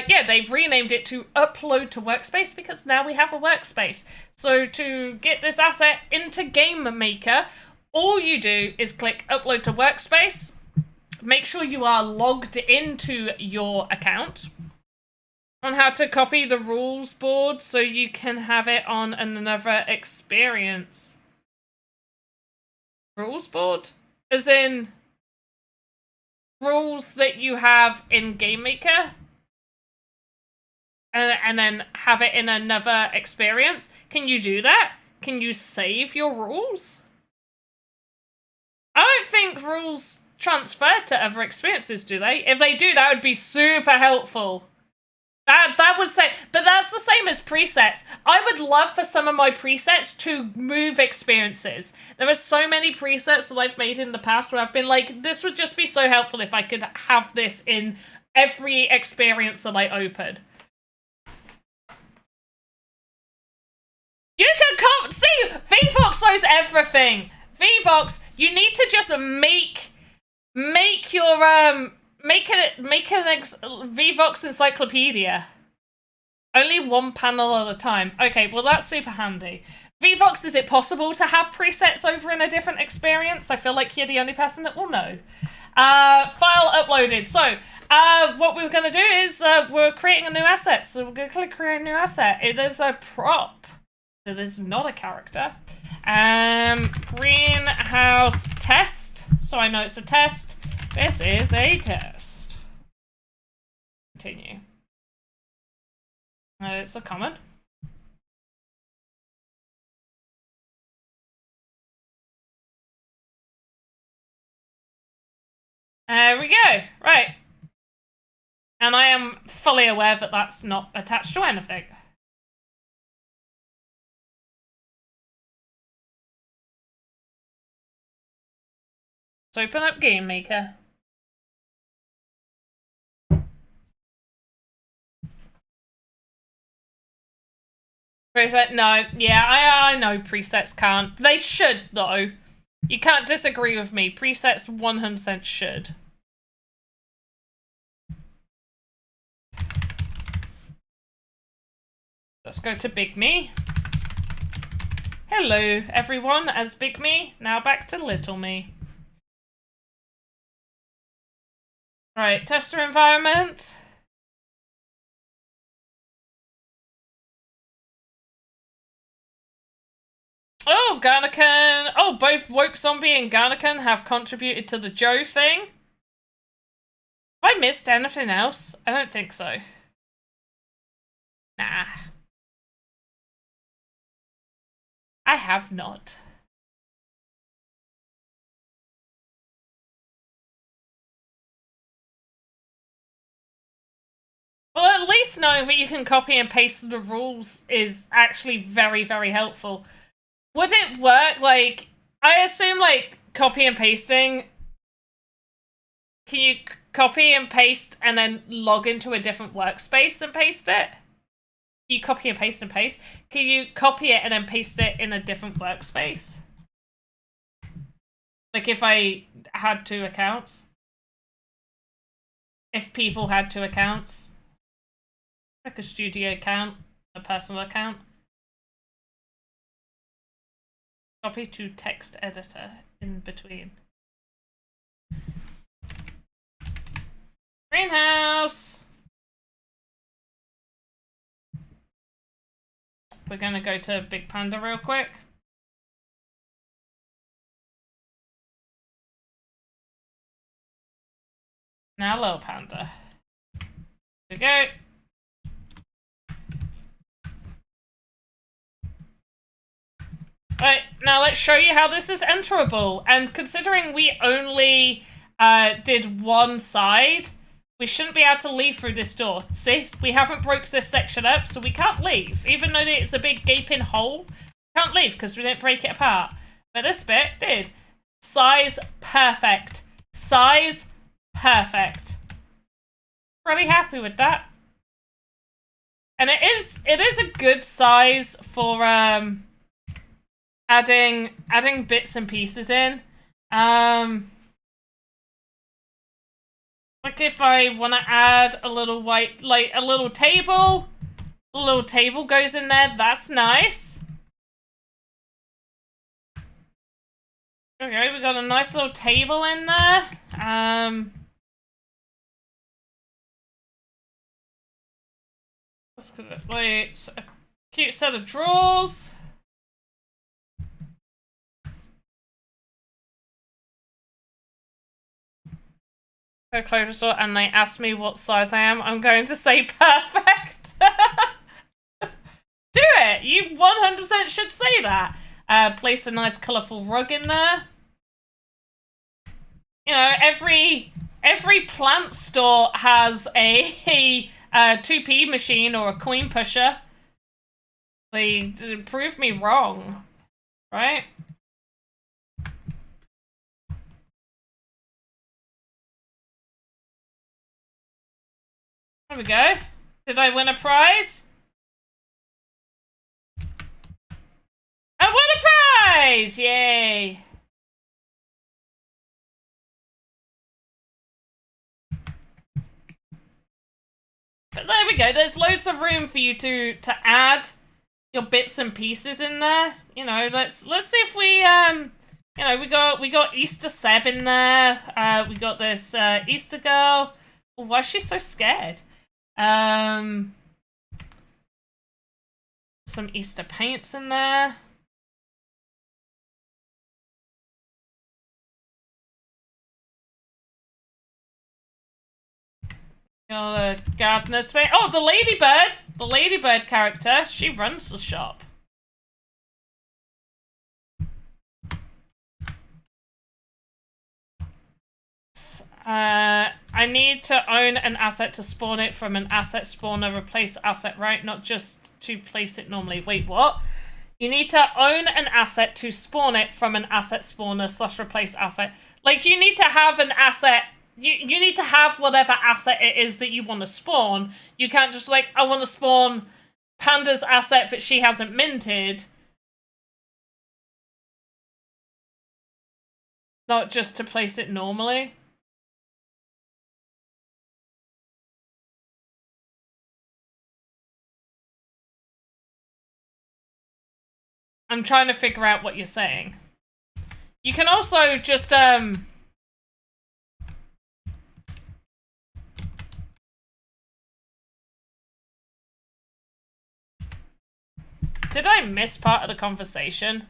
yeah, they've renamed it to upload to Workspace because now we have a workspace. So to get this asset into Game Maker, all you do is click upload to Workspace. Make sure you are logged into your account. On how to copy the rules board so you can have it on another experience. Rules board? As in rules that you have in Game Maker? And then have it in another experience? Can you do that? Can you save your rules? I don't think rules transfer to other experiences, do they? If they do, that would be super helpful. That would say, but that's the same as presets. I would love for some of my presets to move experiences. There are so many presets that I've made in the past where I've been like, this would just be so helpful if I could have this in every experience that I open. You can see, VVox knows everything. VVox, you need to just make your VVox encyclopedia. Only one panel at a time. Okay, well that's super handy. VVox, is it possible to have presets over in a different experience? I feel like you're the only person that will know. File uploaded. So, what we're going to do is we're creating a new asset. So we're going to click create a new asset. It is a prop. It is not a character. Greenhouse test. So I know it's a test. This is a test. Continue. It's a common. There we go. Right. And I am fully aware that that's not attached to anything. Let's open up Game Maker. Preset, no, yeah, I know presets can't. They should, though. You can't disagree with me. Presets 100% should. Let's go to Big Me. Hello, everyone, as Big Me. Now back to Little Me. Right, tester environment. Oh, Garnacan. Oh, both Woke Zombie and Garnacan have contributed to the Joe thing. Have I missed anything else? I don't think so. Nah. I have not. Well, at least knowing that you can copy and paste the rules is actually very, very helpful. Would it work, like, I assume, like, copy and pasting, can you copy and paste and then log into a different workspace and paste it? You copy and paste and paste? Can you copy it and then paste it in a different workspace? Like, if I had 2 accounts. If people had 2 accounts. Like a studio account, a personal account. Copy to text editor in between. Greenhouse! We're gonna go to Big Panda real quick. Now Little Panda. Here we go. Alright, now let's show you how this is enterable. And considering we only did one side, we shouldn't be able to leave through this door. See? We haven't broke this section up, so we can't leave. Even though it's a big gaping hole, we can't leave because we didn't break it apart. But this bit did. Size perfect. Size perfect. Really happy with that. And it is a good size for adding bits and pieces in. Like if I want to add a little a little table goes in there. That's nice. Okay, we got a nice little table in there. Let's get it, like a cute set of drawers. And they asked me what size I am. I'm going to say perfect. Do it. You 100% should say that. Place a nice colourful rug in there. You know, every plant store has a 2p machine or a coin pusher. They prove me wrong, right? There we go. Did I win a prize? I won a prize! Yay! But there we go. There's loads of room for you to add your bits and pieces in there. You know, let's see if we you know, we got Easter Seb in there. We got this Easter girl. Oh, why is she so scared? Some Easter paints in there. Got a gardener's face. Oh, the ladybird! The ladybird character. She runs the shop. I need to own an asset to spawn it from an asset spawner. Replace asset, right? Not just to place it normally. Wait, what? You need to own an asset to spawn it from an asset spawner / replace asset. Like, you need to have an asset. You need to have whatever asset it is that you want to spawn. You can't just like, I want to spawn Panda's asset that she hasn't minted. Not just to place it normally. I'm trying to figure out what you're saying. You can also just, Did I miss part of the conversation?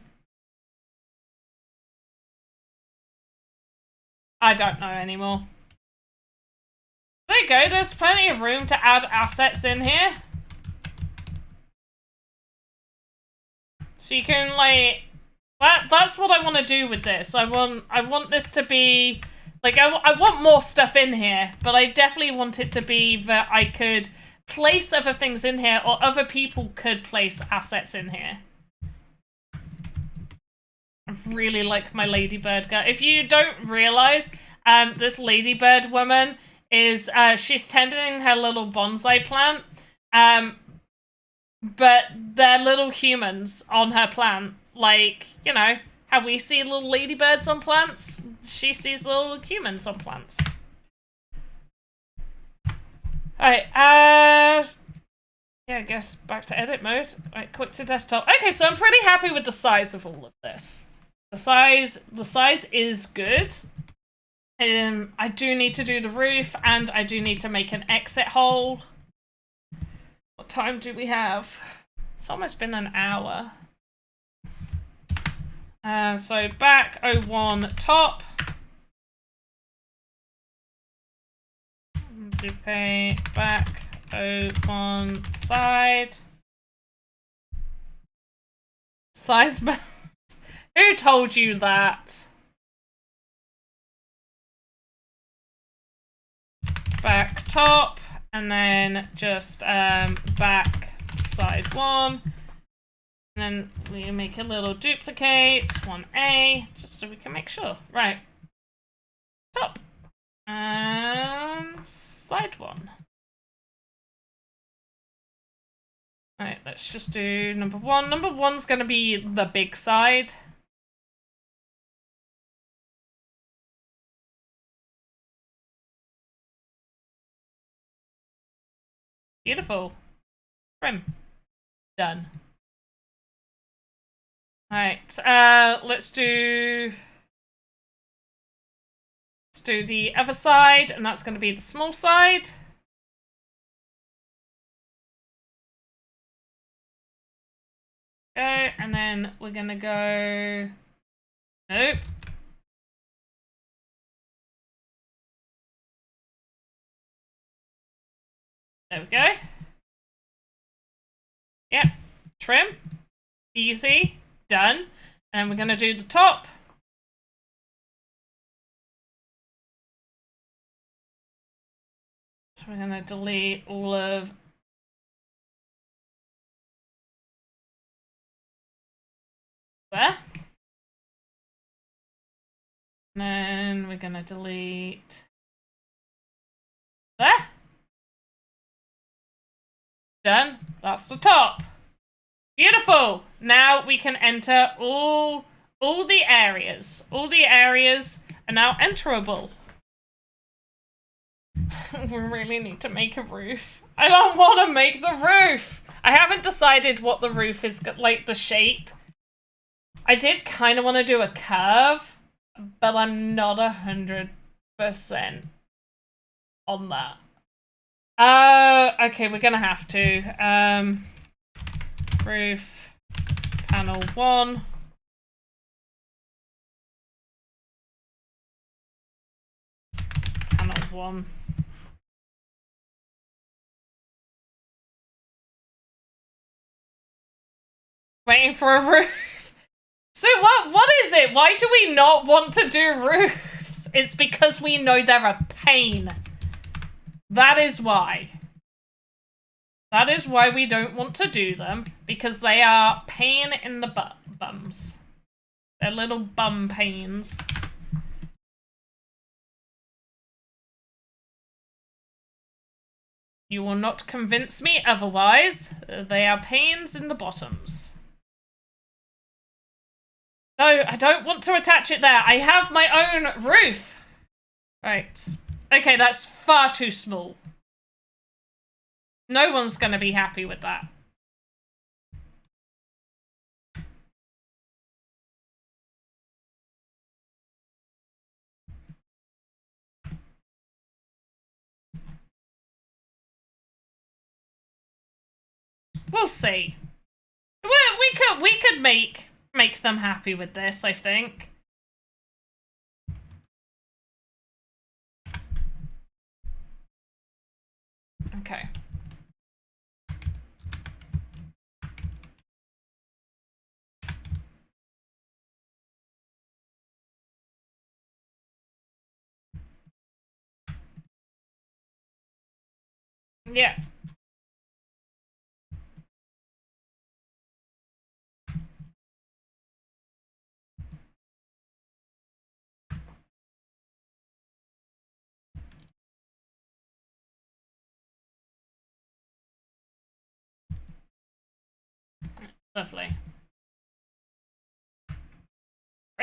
I don't know anymore. There you go, there's plenty of room to add assets in here. So you can, like, that's what I want to do with this. I want this to be, like, I want more stuff in here, but I definitely want it to be that I could place other things in here, or other people could place assets in here. I really like my ladybird girl. If you don't realize, this ladybird woman is, she's tending her little bonsai plant, but they're little humans on her plant. Like, you know, How we see little ladybirds on plants, she sees little humans on plants. Alright, yeah, I guess back to edit mode. Right, quick to desktop. Okay, so I'm pretty happy with the size of all of this. The size is good. I do need to do the roof, and I do need to make an exit hole. What time do we have? It's almost been an hour. So back 01 top. Dupay back 01 side. Size balance. Who told you that? Back top, and then just back side 1. And then we make a little duplicate, 1A, just so we can make sure. Right. Top. And side 1. Alright, let's just do number 1. Number 1's gonna be the big side. Beautiful. Trim. Done. Alright, let's do the other side, and that's going to be the small side. Go, and then we're going to go... Nope. There we go. Yep. Trim. Easy. Done. And we're going to do the top. So we're going to delete all of there. And then we're going to delete there. Done. That's the top. Beautiful. Now we can enter all the areas. All the areas are now enterable. We really need to make a roof. I don't want to make the roof. I haven't decided what the roof is, like the shape. I did kind of want to do a curve, but I'm not 100% on that. Okay, we're gonna have to. Roof panel 1. Panel 1. Waiting for a roof. So what is it? Why do we not want to do roofs? It's because we know they're a pain. That is why. That is why we don't want to do them, because they are pain in the bums. They're little bum pains. You will not convince me otherwise. They are pains in the bottoms. No, I don't want to attach it there. I have my own roof. Right. Okay, that's far too small. No one's going to be happy with that. We'll see. We could make them happy with this, I think. Okay. Yeah. Lovely.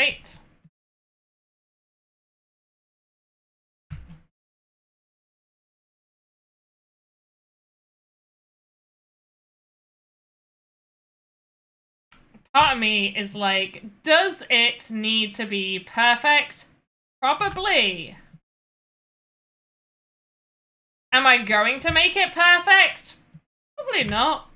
Great. Part of me is like, does it need to be perfect? Probably. Am I going to make it perfect? Probably not.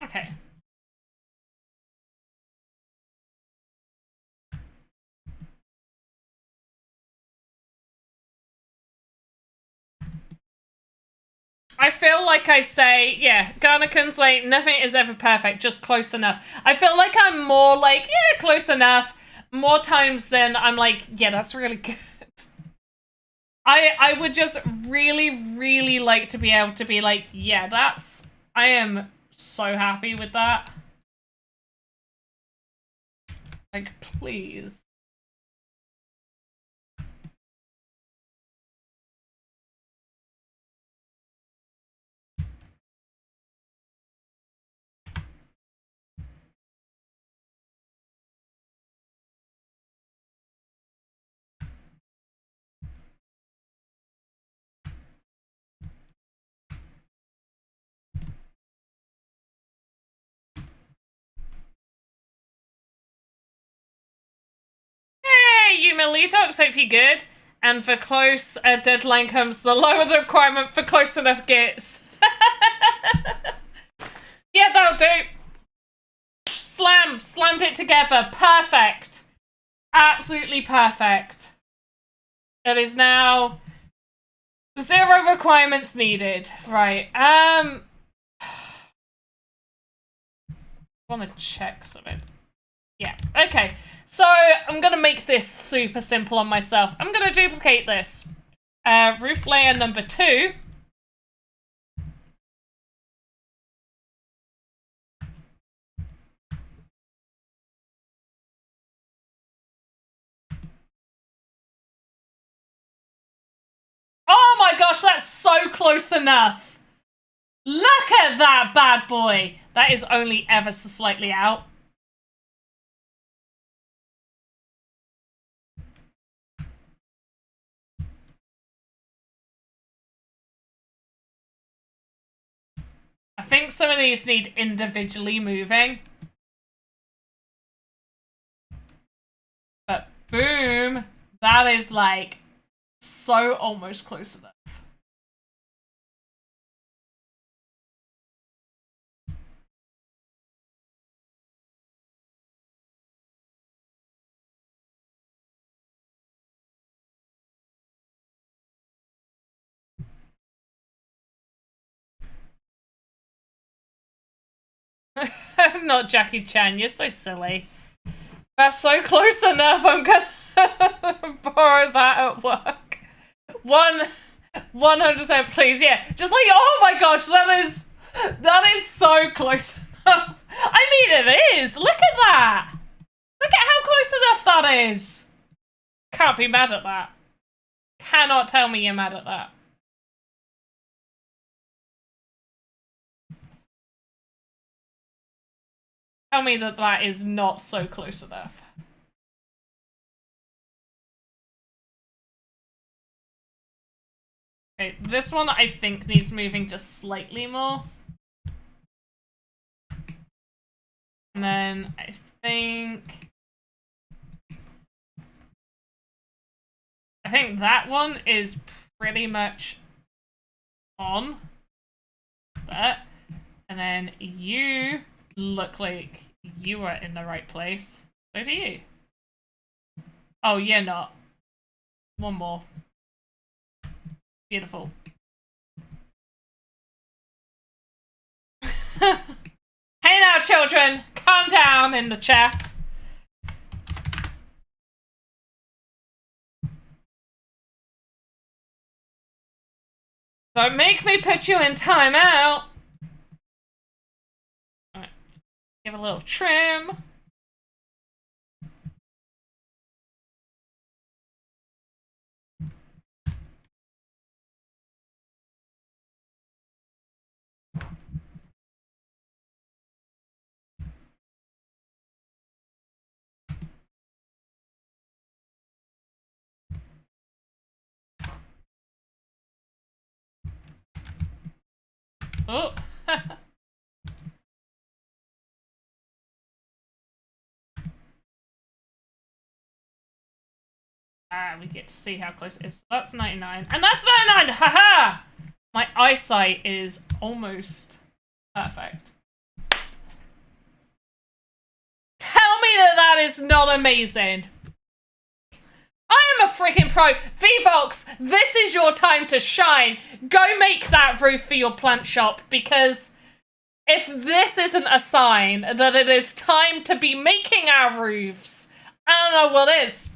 Okay. I feel like I say, yeah, Garnican's like, nothing is ever perfect, just close enough. I feel like I'm more like, yeah, close enough, more times than I'm like, yeah, that's really good. I would just really, really like to be able to be like, yeah, that's, I am so happy with that. Like, please. Hey, you Melitox, hope you're good. And for close, a deadline comes, the lower the requirement for close enough gets. Yeah, that'll do. Slammed it together. Perfect. Absolutely perfect. It is now 0 requirements needed. Right. I want to check something. Yeah. Okay. So I'm gonna make this super simple on myself. I'm gonna duplicate this. Roof layer number 2. Oh my gosh, that's so close enough. Look at that bad boy. That is only ever so slightly out. I think some of these need individually moving. But boom, that is like so almost close enough. Not Jackie Chan, you're so silly. That's so close enough, I'm gonna borrow that at work. 100% please, yeah. Just like, oh my gosh, that is so close enough. I mean, it is. Look at that. Look at how close enough that is. Can't be mad at that. Cannot tell me you're mad at that. Tell me that that is not so close enough. Okay, this one I think needs moving just slightly more. And then I think that one is pretty much on. That. And then you look like you are in the right place. So do you. Oh, you're not. One more. Beautiful. Hey now, children! Calm down! down in the chat. Don't make me put you in timeout. Alright. Give a little trim. Oh. We get to see how close it is. That's 99. And that's 99! Haha! My eyesight is almost perfect. Tell me that that is not amazing. I am a freaking pro. VVox, this is your time to shine. Go make that roof for your plant shop, because if this isn't a sign that it is time to be making our roofs, I don't know what is.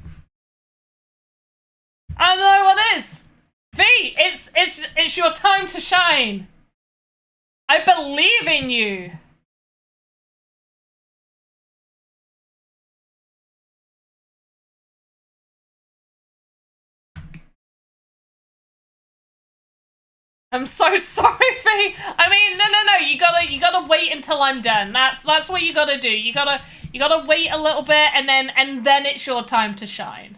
I don't know what is. V, it's your time to shine. I believe in you. I'm so sorry, V. I mean, no. You gotta wait until I'm done. That's what you gotta do. You gotta wait a little bit, and then it's your time to shine.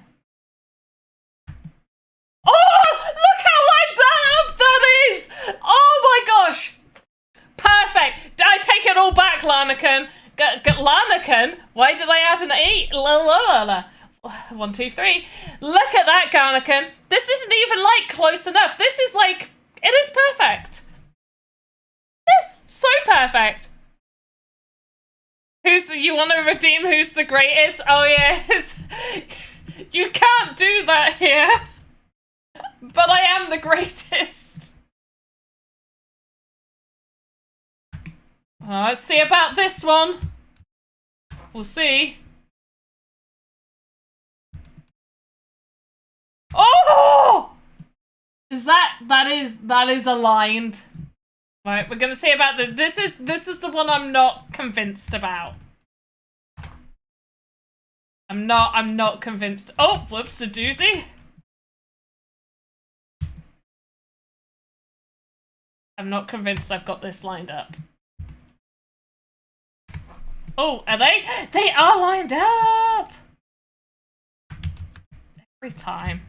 Oh, look how lined up that is! Oh my gosh! Perfect. I take it all back, Larnacan. Larnacan? Why did I add an 8? La. 1, 2, 3. Look at that, Garnacan. This isn't even like close enough. This is like, it is perfect. It's so perfect. You want to redeem who's the greatest? Oh yes. You can't do that here. But I am the greatest. Let's see about this one. We'll see. Oh! That is aligned. Right, we're gonna see about this is the one I'm not convinced about. I'm not convinced. Oh, whoops, a doozy. I'm not convinced I've got this lined up. Oh, are they? They are lined up! Every time.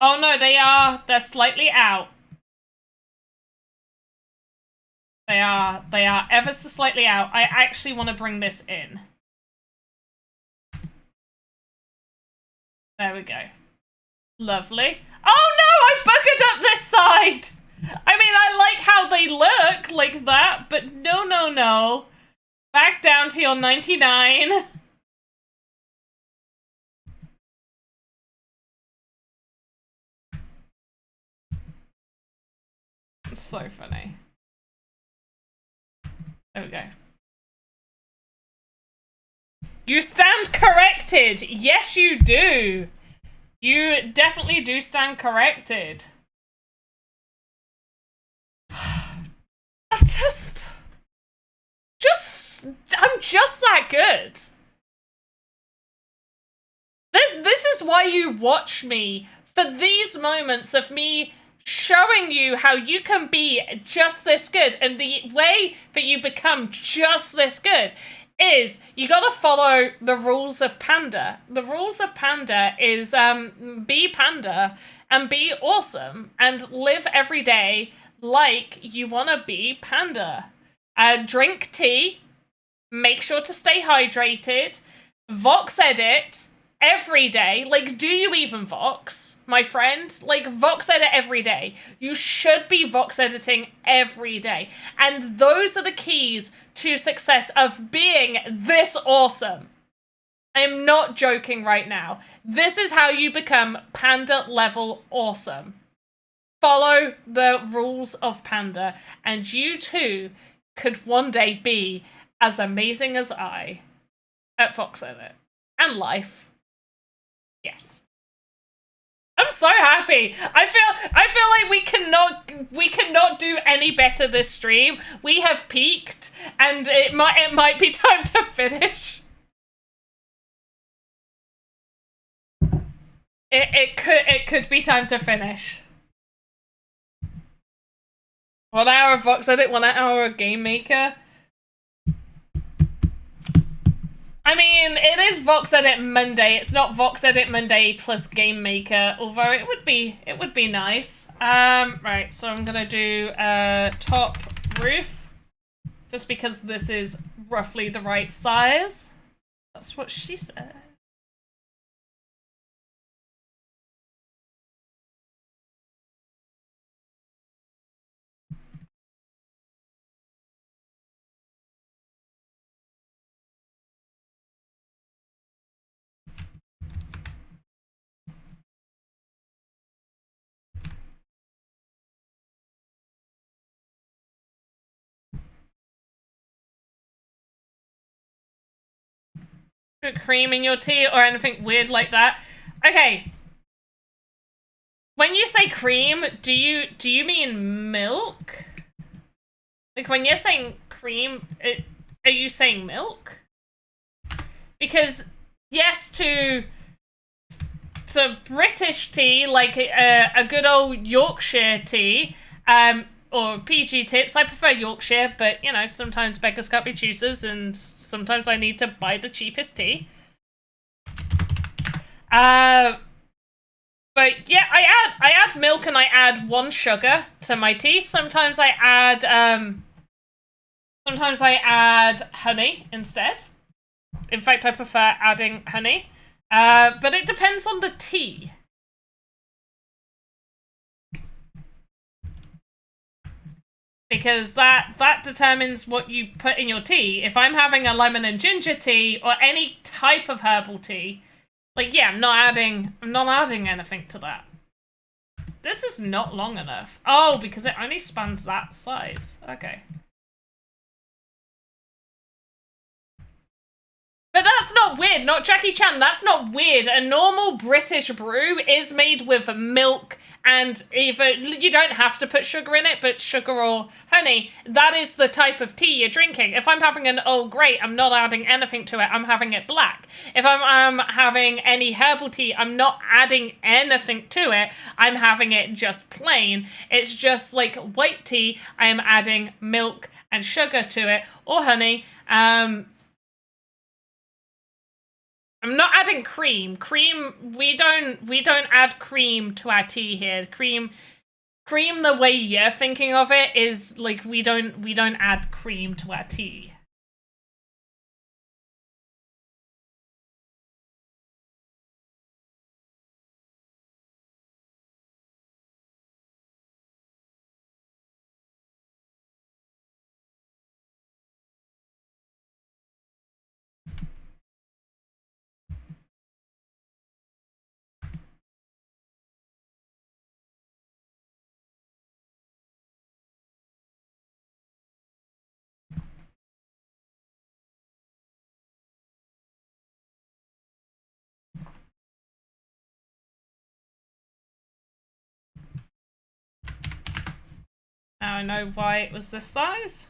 Oh no, they're slightly out. They are ever so slightly out. I actually want to bring this in. There we go. Lovely. Oh no, I buggered up this side! I mean, I like how they look like that, but no. Back down to your 99. It's so funny. There we go. You stand corrected! Yes, you do! You definitely do stand corrected. I'm just that good. This is why you watch me, for these moments of me showing you how you can be just this good, and the way that you become just this good is you gotta follow the rules of Panda. The rules of Panda is be Panda and be awesome and live every day like you wanna be Panda. Drink tea, make sure to stay hydrated, VoxEdit every day. Like, do you even Vox, my friend? Like, VoxEdit every day. You should be Vox editing every day. And those are the keys to success of being this awesome. I am not joking right now. This is how you become Panda level awesome. follow the rules of Panda, and you too could one day be as amazing as I at VoxEdit and life. Yes. I'm so happy. I feel like we cannot do any better this stream. We have peaked, and it might be time to finish. It could be time to finish. 1 hour of VoxEdit, 1 hour of Game Maker. I mean, it is VoxEdit Monday. It's not VoxEdit Monday plus Game Maker, although it would be nice. Right, so I'm gonna do top roof, just because this is roughly the right size. That's what she said. Put cream in your tea or anything weird like that. Okay. When you say cream, do you mean milk? Like when you're saying cream, are you saying milk? Because yes, to British tea, like a good old Yorkshire tea, or PG tips. I prefer Yorkshire, but you know, sometimes beggars can't be choosers, and sometimes I need to buy the cheapest tea. But yeah, I add milk and I add 1 sugar to my tea. Sometimes I add honey instead. In fact, I prefer adding honey. But it depends on the tea. Because that determines what you put in your tea. If I'm having a lemon and ginger tea or any type of herbal tea, like yeah, I'm not adding anything to that. This is not long enough. Oh, because it only spans that size. Okay. But that's not weird, not Jackie Chan, that's not weird. A normal British brew is made with milk and either, you don't have to put sugar in it, but sugar or honey. That is the type of tea you're drinking. If I'm having an Earl Grey, I'm not adding anything to it, I'm having it black. If I'm having any herbal tea, I'm not adding anything to it, I'm having it just plain. It's just like white tea, I am adding milk and sugar to it, or honey. I'm not adding cream. Cream, we don't add cream to our tea here. Cream the way you're thinking of it is like we don't add cream to our tea. Now I know why it was this size.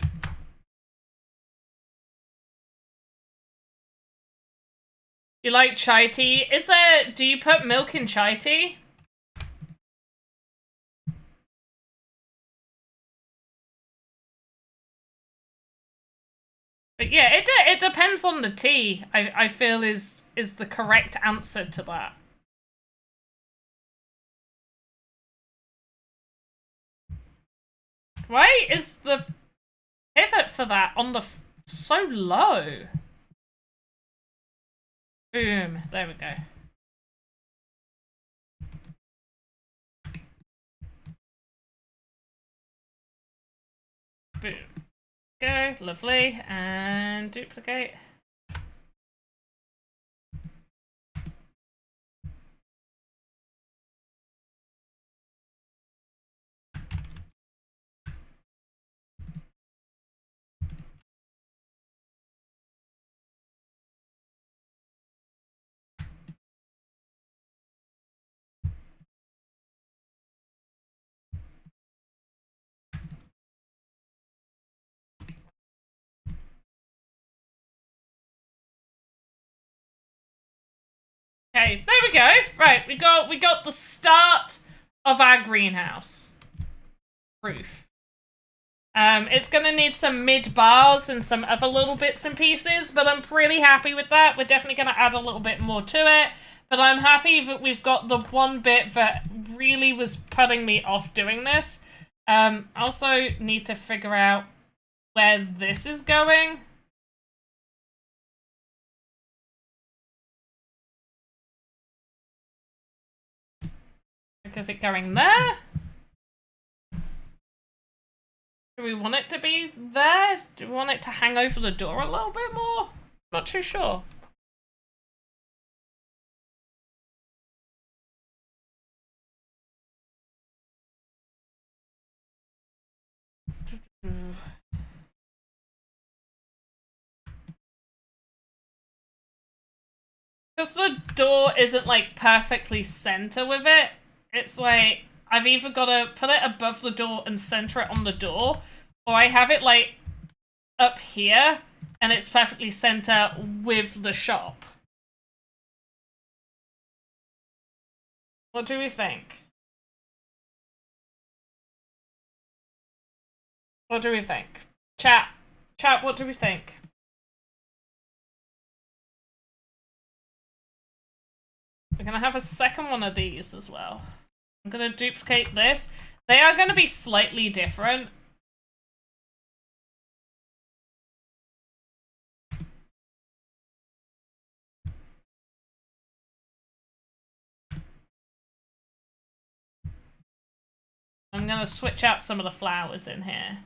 You like chai tea? Do you put milk in chai tea? But yeah, it depends on the tea, I feel is the correct answer to that. Why is the pivot for that on the so low? Boom, there we go. Boom. Go, lovely, and duplicate. Okay, there we go. Right, we got the start of our greenhouse. Roof. It's gonna need some mid bars and some other little bits and pieces, but I'm pretty happy with that. We're definitely gonna add a little bit more to it, but I'm happy that we've got the one bit that really was putting me off doing this. Also need to figure out where this is going. Is it going there? Do we want it to be there? Do we want it to hang over the door a little bit more? Not too sure. Because the door isn't like perfectly center with it. It's like I've either got to put it above the door and center it on the door, or I have it like up here and it's perfectly center with the shop. What do we think? What do we think? Chat, what do we think? We're gonna have a second one of these as well. I'm gonna duplicate this. They are gonna be slightly different. I'm gonna switch out some of the flowers in here.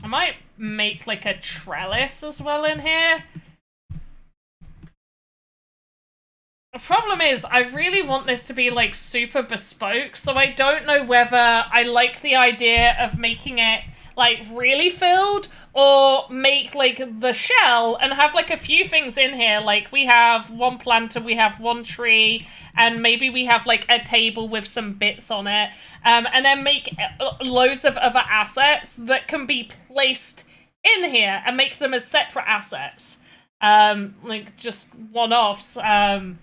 I might make like a trellis as well in here. The problem is I really want this to be like super bespoke, so I don't know whether I like the idea of making it like really filled or make like the shell and have like a few things in here. Like we have one planter, we have one tree, and maybe we have like a table with some bits on it. And then make loads of other assets that can be placed in here and make them as separate assets. Like just one-offs. I'm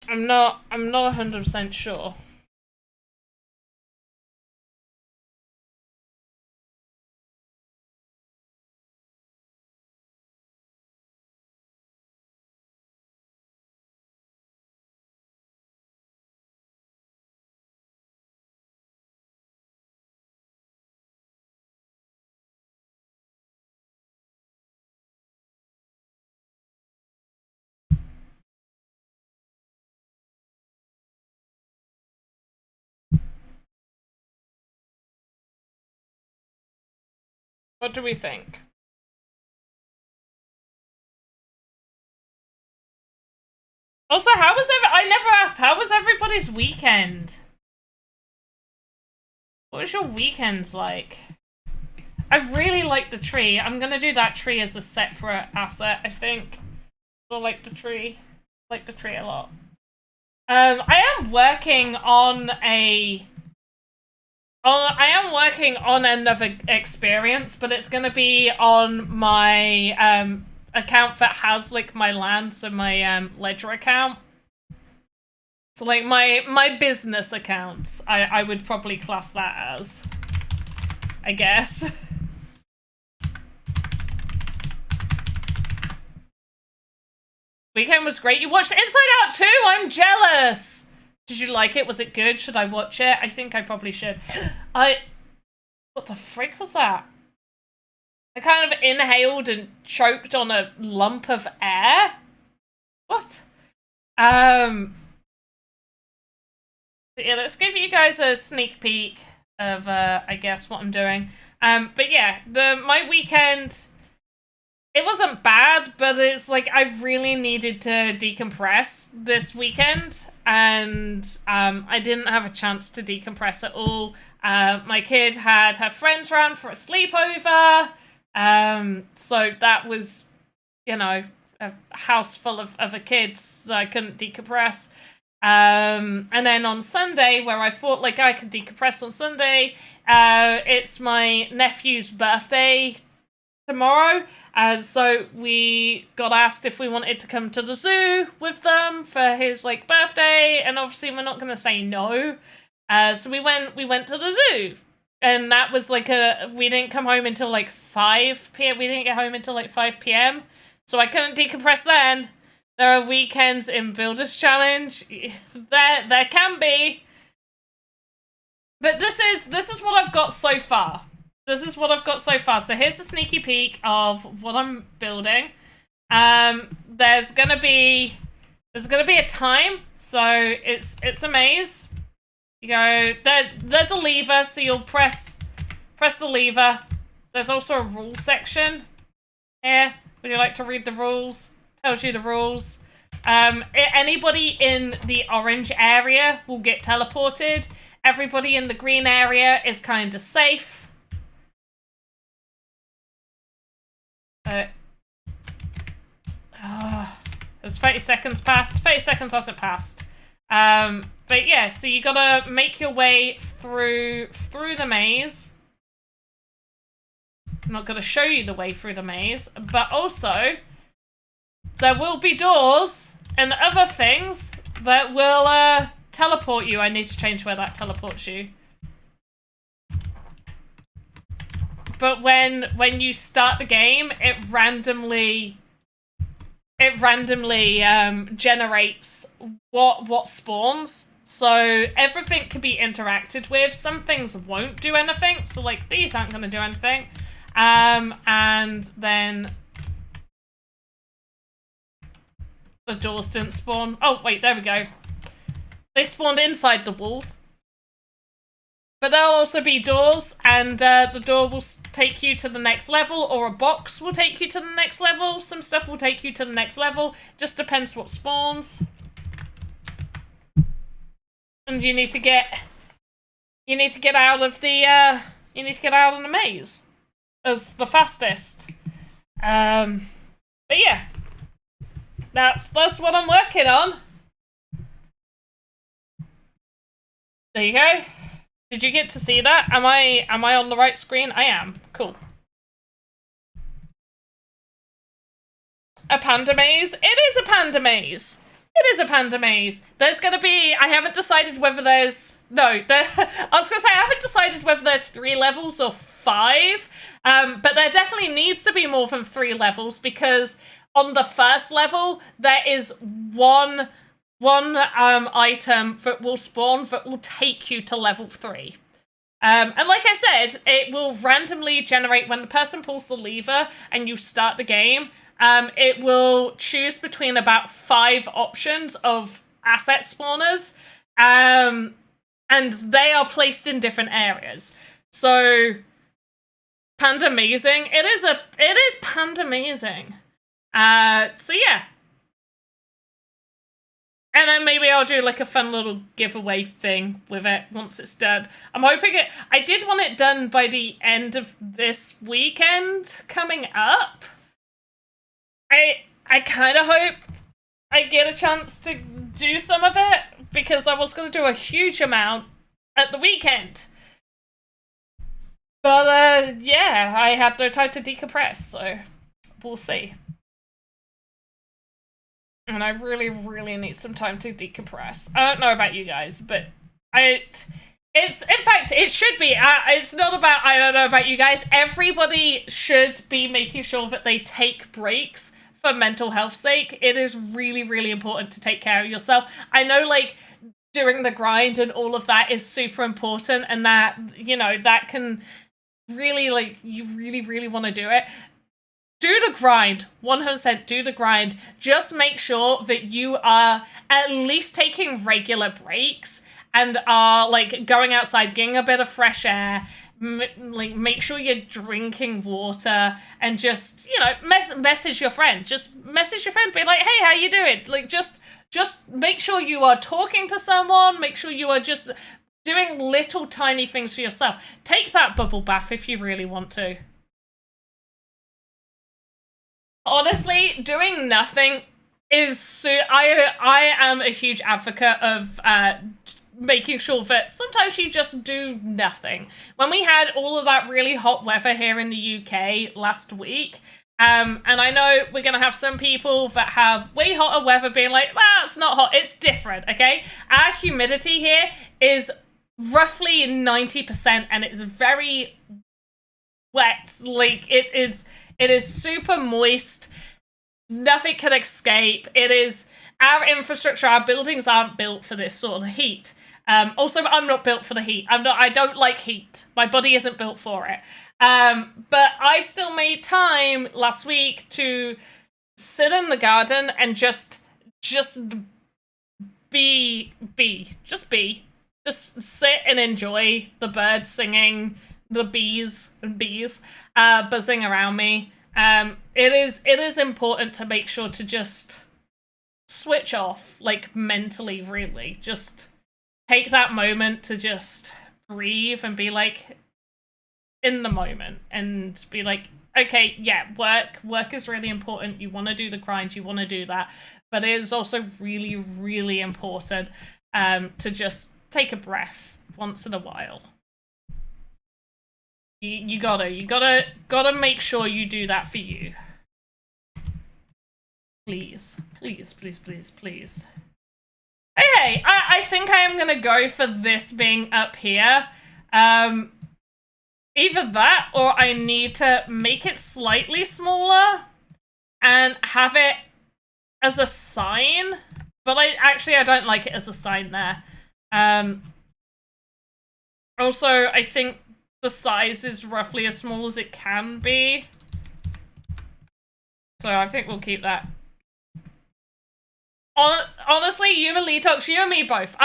not 100% sure. What do we think? Also, I never asked, how was everybody's weekend? What was your weekends like? I really like the tree. I'm gonna do that tree as a separate asset, I think. I like the tree. I like the tree a lot. I am working on another experience, but it's gonna be on my account that has like my land, so my ledger account. So like my business account, I would probably class that as, I guess. Weekend was great. You watched Inside Out too? I'm jealous. Did you like it? Was it good? Should I watch it? I think I probably should. What the frick was that? I kind of inhaled and choked on a lump of air. What? Yeah, let's give you guys a sneak peek of, I guess, what I'm doing. But yeah, my weekend, it wasn't bad, but it's like I've really needed to decompress this weekend, and I didn't have a chance to decompress at all. My kid had her friends around for a sleepover. So that was, you know, a house full of other kids, so I couldn't decompress. And then on Sunday, where I thought like I could decompress on Sunday, it's my nephew's birthday tomorrow. So we got asked if we wanted to come to the zoo with them for his like birthday, and obviously we're not gonna say no. So we went to the zoo, and that was like we didn't come home until like 5 p.m. We didn't get home until like 5 p.m. So I couldn't decompress then. There are weekends in Builders Challenge. There can be. But this is what I've got so far. This is what I've got so far. So here's a sneaky peek of what I'm building. There's gonna be a time. So it's a maze. You go there's a lever, so you'll press the lever. There's also a rule section here. Would you like to read the rules? Tells you the rules. Anybody in the orange area will get teleported. Everybody in the green area is kind of safe. There's 30 seconds passed. 30 seconds hasn't passed. But yeah, so you gotta make your way through the maze. I'm not gonna show you the way through the maze, but also there will be doors and other things that will teleport you. I need to change where that teleports you. But when you start the game, it randomly generates what spawns. So everything can be interacted with. Some things won't do anything. So like these aren't going to do anything. And then the doors didn't spawn. Oh wait, there we go. They spawned inside the wall. But there'll also be doors, and the door will take you to the next level, or a box will take you to the next level. Some stuff will take you to the next level. Just depends what spawns. And you need to get out of the maze as the fastest. But yeah, that's what I'm working on. There you go. Did you get to see that? Am I on the right screen? I am. Cool. A panda maze? It is a panda maze. It is a panda maze. There's gonna be, I haven't decided whether there's, I was gonna say I haven't decided whether there's 3 levels or 5. But there definitely needs to be more than 3 levels, because on the first level there is one item that will spawn that will take you to level 3. And like I said, it will randomly generate when the person pulls the lever and you start the game. It will choose between about 5 options of asset spawners. And they are placed in different areas. So panda amazing. It is panda amazing. So yeah. And then maybe I'll do like a fun little giveaway thing with it once it's done. I'm hoping I did want it done by the end of this weekend coming up. I kind of hope I get a chance to do some of it, because I was going to do a huge amount at the weekend. But yeah, I had no time to decompress, so we'll see. And I really, really need some time to decompress. I don't know about you guys, but in fact, it should be. It's not about, I don't know about you guys. Everybody should be making sure that they take breaks for mental health's sake. It is really, really important to take care of yourself. I know, like, doing the grind and all of that is super important, and that, you know, that can really, like, you really, really want to do it. Do the grind, 100% do the grind. Just make sure that you are at least taking regular breaks and are like going outside, getting a bit of fresh air. Like make sure you're drinking water, and just, you know, message your friend. Just message your friend, be like, hey, how you doing? Like just make sure you are talking to someone. Make sure you are just doing little tiny things for yourself. Take that bubble bath if you really want to. Honestly, doing nothing is I am a huge advocate of making sure that sometimes you just do nothing. When we had all of that really hot weather here in the UK last week, and I know we're going to have some people that have way hotter weather being like, well, it's not hot, it's different, okay? Our humidity here is roughly 90% and it's very wet. Like, it is super moist. Nothing can escape. It is, our infrastructure, our buildings aren't built for this sort of heat. Also, I'm not built for the heat. I don't like heat. My body isn't built for it. But I still made time last week to sit in the garden and just be. Just sit and enjoy the birds singing, the bees buzzing around me. It is important to make sure to just switch off, like, mentally, really. Just take that moment to just breathe and be, like, in the moment and be like, okay, yeah, work is really important. You want to do the grind, you want to do that. But it is also really, really important to just take a breath once in a while. You gotta make sure you do that for you. Please. Okay, I think I am gonna go for this being up here. Either that, or I need to make it slightly smaller and have it as a sign. But I don't like it as a sign there. Also, I think the size is roughly as small as it can be. So I think we'll keep that. Honestly, you and Letox, you and me both.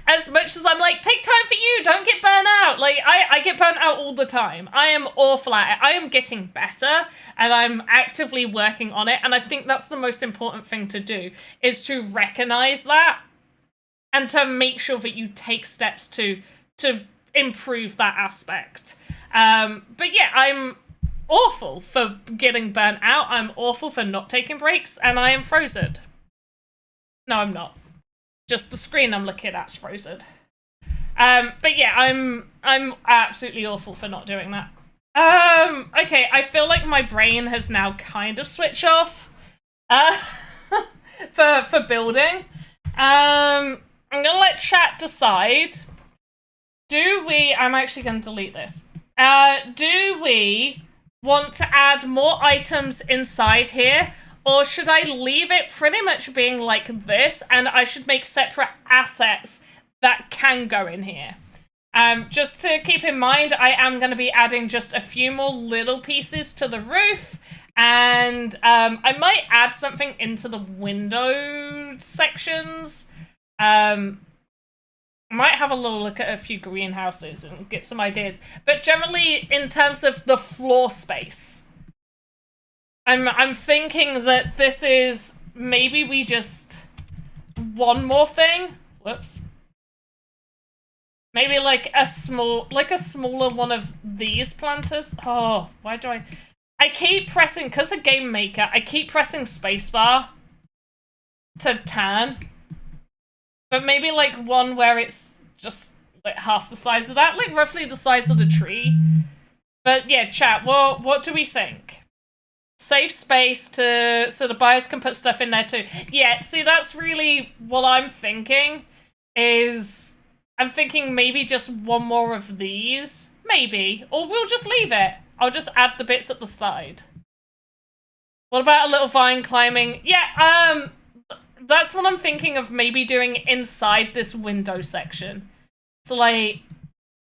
As much as I'm like, take time for you, don't get burnt out. Like, I get burnt out all the time. I am awful at it. I am getting better, and I'm actively working on it. And I think that's the most important thing to do, is to recognize that and to make sure that you take steps to improve that aspect. But yeah, I'm awful for getting burnt out. I'm awful for not taking breaks, and I am frozen. No, I'm not. Just the screen I'm looking at's frozen. But yeah, I'm absolutely awful for not doing that. Okay, I feel like my brain has now kind of switched off for building. I'm gonna let chat decide. I'm actually gonna delete this. Do we want to add more items inside here? Or should I leave it pretty much being like this, and I should make separate assets that can go in here? Just to keep in mind, I am going to be adding just a few more little pieces to the roof, and I might add something into the window sections. I might have a little look at a few greenhouses and get some ideas. But generally, in terms of the floor space, I'm thinking that this is, maybe we just, one more thing. Whoops. Maybe like a smaller one of these planters. Oh, why do I keep pressing, because of Game Maker, I keep pressing spacebar to turn. But maybe like one where it's just like half the size of that, like roughly the size of the tree. But yeah, chat, what do we think? Save space so the buyers can put stuff in there too. Yeah, see, that's really what I'm thinking, is I'm thinking maybe just one more of these, maybe, or we'll just leave it. I'll just add the bits at the side. What about a little vine climbing? Yeah, that's what I'm thinking of, maybe doing inside this window section. So like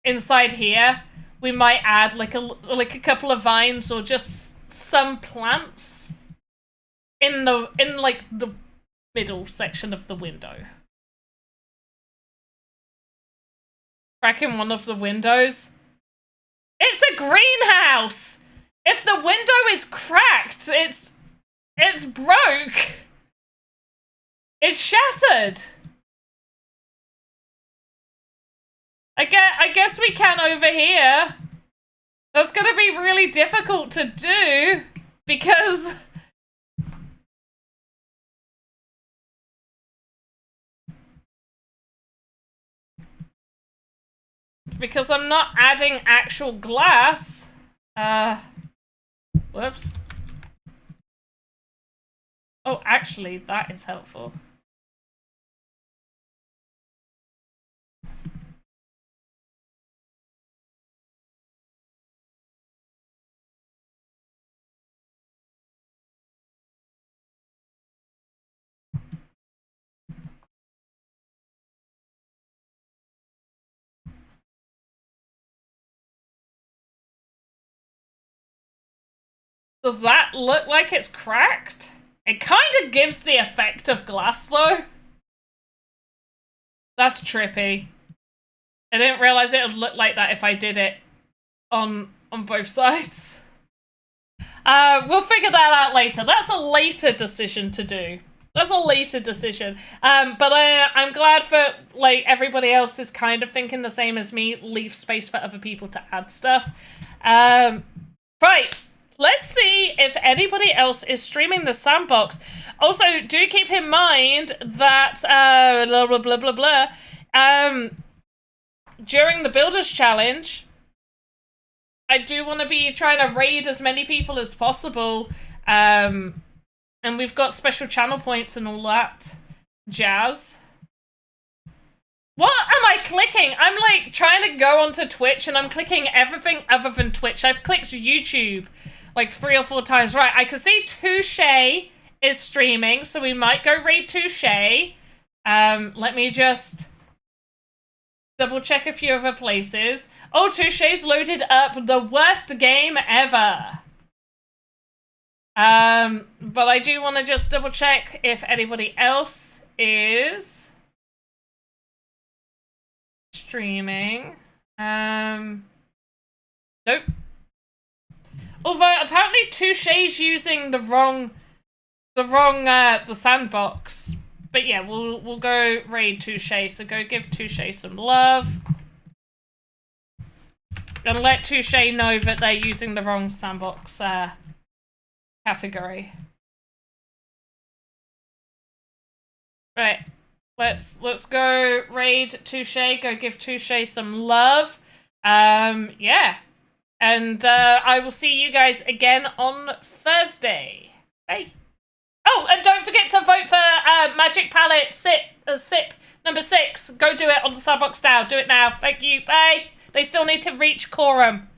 inside here, we might add like a couple of vines or just some plants in like the middle section of the window. Cracking one of the windows. It's a greenhouse! If the window is cracked, it's broke. It's shattered. I guess we can over here. That's gonna be really difficult to do because I'm not adding actual glass. Whoops. Oh, actually, that is helpful. Does that look like it's cracked? It kind of gives the effect of glass, though. That's trippy. I didn't realize it would look like that if I did it on both sides. We'll figure that out later. That's a later decision to do. That's a later decision. But I'm glad for, like, everybody else is kind of thinking the same as me. Leave space for other people to add stuff. Right. Let's see if anybody else is streaming the Sandbox. Also, do keep in mind that blah blah blah blah blah. During the Builders Challenge, I do want to be trying to raid as many people as possible. And we've got special channel points and all that jazz. What am I clicking? I'm like trying to go onto Twitch and I'm clicking everything other than Twitch. I've clicked YouTube like 3 or 4 times. Right, I can see Touche is streaming, so we might go raid Touche. Let me just double check a few other places. Oh, Touche's loaded up the worst game ever. But I do want to just double check if anybody else is streaming. Nope. Although apparently Touche's using the Sandbox. But yeah, we'll go raid Touche, so go give Touche some love. And let Touche know that they're using the wrong Sandbox category. Right. Let's go raid Touche, go give Touche some love. Yeah. And I will see you guys again on Thursday. Bye. Oh, and don't forget to vote for Magic Palette SIP number 6. Go do it on the Sandbox DAO. Do it now. Thank you. Bye. They still need to reach quorum.